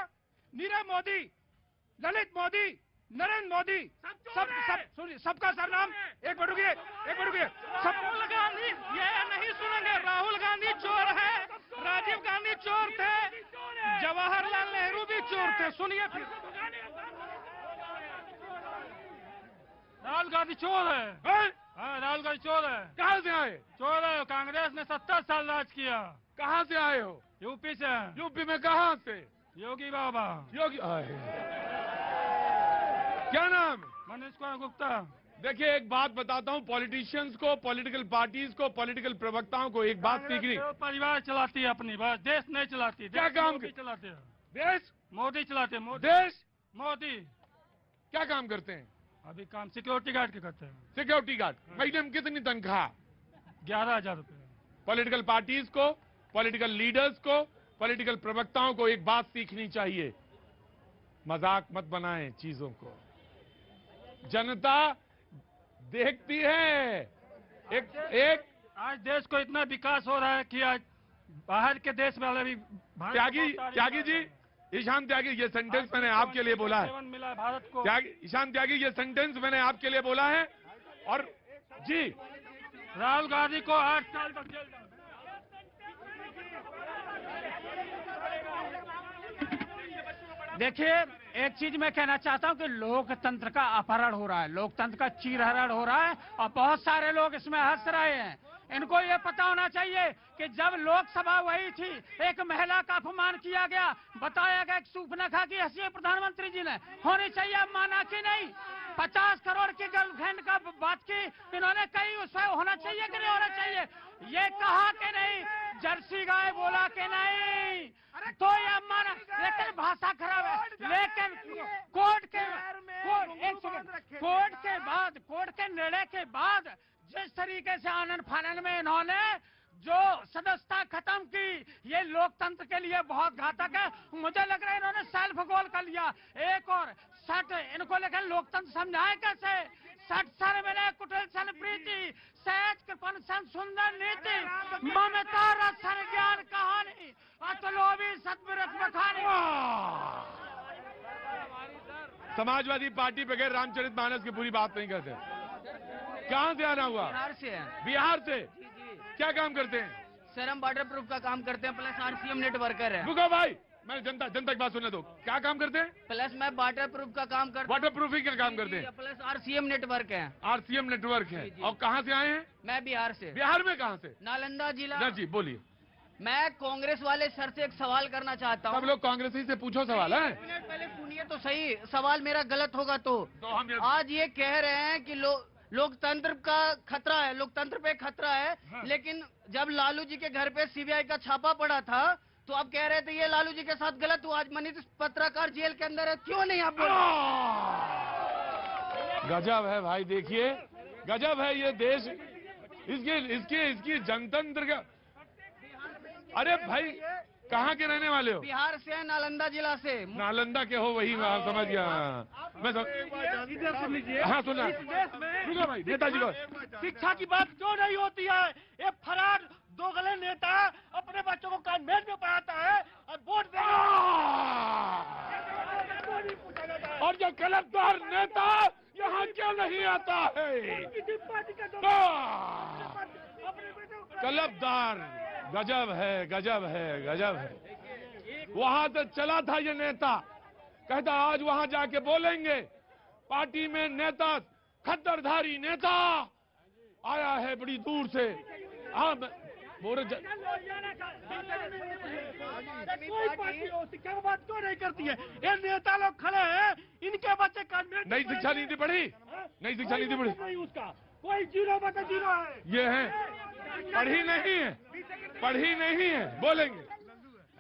नीरव मोदी, ललित मोदी, नरेंद्र मोदी, सुनिए, सबका सरनाम, एक मिनट रुकिए, सब राहुल गांधी, ये नहीं सुनेंगे, राहुल गांधी चोर है, राजीव गांधी चोर थे, जवाहरलाल नेहरू भी चोर थे। सुनिए फिर, राहुल गांधी चोर है। हाँ, राहुल गांधी चोर है। कहाँ से आए? चोर है। कांग्रेस ने 70 साल राज किया। कहाँ से आए हो? यूपी से। यूपी में कहाँ से? योगी बाबा। योगी क्या नाम? मनीष कुमार गुप्ता। देखिए, एक बात बताता हूँ, पॉलिटिशियंस को, पॉलिटिकल पार्टीज को, पॉलिटिकल प्रवक्ताओं को एक बात सीखनी। परिवार चलाती है अपनी, बस देश नहीं चलाती। क्या काम चलाते हैं? देश मोदी चलाते हैं। देश मोदी क्या काम करते हैं? अभी काम सिक्योरिटी गार्ड के करते हैं। Security guard. महीने में कितनी तनख्वाह? 11,000 रुपए। पॉलिटिकल पार्टीज को, पॉलिटिकल लीडर्स को, पॉलिटिकल प्रवक्ताओं को एक बात सीखनी चाहिए, मजाक मत बनाएं चीजों को। जनता देखती है। एक आज देश को इतना विकास हो रहा है कि आज बाहर के देश वाले भी त्यागी जी, ईशान त्यागी, ये सेंटेंस मैंने आपके लिए बोला है। मिला भारत को। ईशान त्यागी, ये सेंटेंस मैंने आपके लिए बोला है। और जी, राहुल गांधी को 8 साल तक जेल। देखिए, एक चीज मैं कहना चाहता हूं कि लोकतंत्र का अपहरण हो रहा है, लोकतंत्र का चीरहरण हो रहा है और बहुत सारे लोग इसमें हंस रहे हैं। इनको ये पता होना चाहिए कि जब लोकसभा वही थी, एक महिला का अपमान किया गया, बताया गया, सूर्पनखा की हंसी प्रधानमंत्री जी ने होनी चाहिए, अब माना कि नहीं? 50 करोड़ की गर्लफ्रेंड का बात की इन्होंने, कहीं उसमें होना चाहिए कि नहीं होना चाहिए? ये कहा कि नहीं? जर्सी गाय बोला कि नहीं? तो ये माना, लेकिन भाषा खराब है। लेकिन कोर्ट के निर्णय के बाद जिस तरीके से आनंद फानन में इन्होंने जो सदस्यता खत्म की, ये लोकतंत्र के लिए बहुत घातक है। मुझे लग रहा है इन्होंने सेल्फ गोल कर लिया। एक और 60 इनको लेकर लोकतंत्र समझाए कैसे? 60 सर मिले कुटिल सन प्रीति, सहज कृपन सन सुंदर नीति, ममता रसन ज्ञान कहानी, अतलोभी सतविरत बखानी। समाजवादी पार्टी बगैर रामचरितमानस की पूरी बात नहीं करते। कहाँ से आना हुआ? बिहार से है। बिहार से? क्या काम करते हैं? सर, हम वाटर प्रूफ का काम करते हैं, प्लस आरसीएम नेटवर्कर है। रुको भाई, मैं जनता की बात सुनने दो। क्या काम करते हैं? प्लस मैं वाटर प्रूफ का काम करता हूँ। वाटर प्रूफिंग का काम करते हैं, प्लस आरसीएम नेटवर्क है। आरसीएम नेटवर्क है। और कहाँ से आए हैं? मैं बिहार से। बिहार में कहाँ से? नालंदा जिला। जी बोलिए। मैं कांग्रेस वाले सर से एक सवाल करना चाहता हूँ। सब लोग कांग्रेसी से पूछो सवाल है। पहले सुनिए तो सही, सवाल मेरा गलत होगा तो हम आज ये कह रहे हैं कि लोकतंत्र का खतरा है, लोकतंत्र पे खतरा है। हाँ। लेकिन जब लालू जी के घर पे सीबीआई का छापा पड़ा था तो आप कह रहे थे ये लालू जी के साथ गलत हुआ। आज मनीष पत्रकार जेल के अंदर है, क्यों नहीं आप बोल? गजब है भाई, देखिए गजब है ये देश। इसकी जनतंत्र का। अरे भाई, कहाँ के रहने वाले हो? बिहार से है, नालंदा जिला से। नालंदा के हो, वही समझ गया मैं। हाँ सुना। रुको भाई, नेताजी को शिक्षा की बात क्यों नहीं होती है? ये फरार दोगले नेता अपने बच्चों को कॉन्वेंट में पढ़ाता है और वोट और जो कलमदार नेता यहाँ क्यों नहीं आता है? कलमदार, गजब है, गजब है, गजब है। वहां से चला था ये नेता, कहता आज वहां जाके बोलेंगे। पार्टी में नेता, खद्दरधारी नेता आया है बड़ी दूर से। हाँ कोई पार्टी शिक्षा की बात क्यों नहीं करती है? ये नेता लोग खड़े हैं, इनके बच्चे कॉन्वेंट। नई शिक्षा नीति पढ़ी? नई शिक्षा नीति पढ़ी? नहीं, उसका कोई 0 बटा 0 है। ये है, पढ़ी नहीं है, पढ़ी नहीं है, बोलेंगे।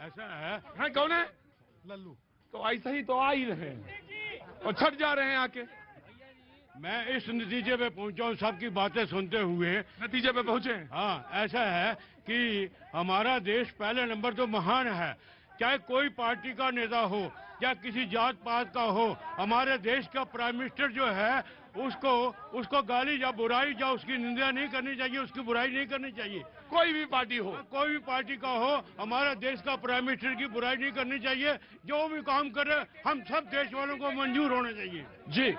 ऐसा है? हाँ, कौन है? लल्लू। तो ऐसा ही तो आ ही रहे हैं और छट जा रहे हैं आके। मैं इस नतीजे पे पहुंचा हूँ, सबकी बातें सुनते हुए नतीजे पे पहुंचे। हाँ, ऐसा है कि हमारा देश पहले नंबर तो महान है, चाहे कोई पार्टी का नेता हो या किसी जात पात का हो। हमारे देश का प्राइम मिनिस्टर जो है उसको गाली या बुराई या उसकी निंदा नहीं करनी चाहिए, उसकी बुराई नहीं करनी चाहिए। कोई भी पार्टी हो, कोई भी पार्टी का हो, हमारे देश का प्राइम मिनिस्टर की बुराई नहीं करनी चाहिए। जो भी काम करे हम सब देश वालों को मंजूर होना चाहिए। जी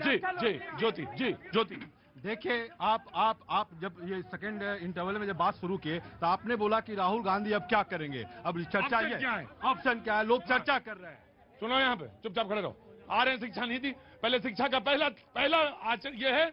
जी जी ज्योति, जी ज्योति, देखिए आप जब ये सेकंड इंटरवल में जब बात शुरू किए तो आपने बोला कि राहुल गांधी अब क्या करेंगे, अब चर्चा ये ऑप्शन क्या है, लोग चर्चा कर रहे हैं। सुनो यहाँ पे चुपचाप खड़े रहो। आ रहे हैं शिक्षा नीति, पहले शिक्षा का पहला आचरण ये है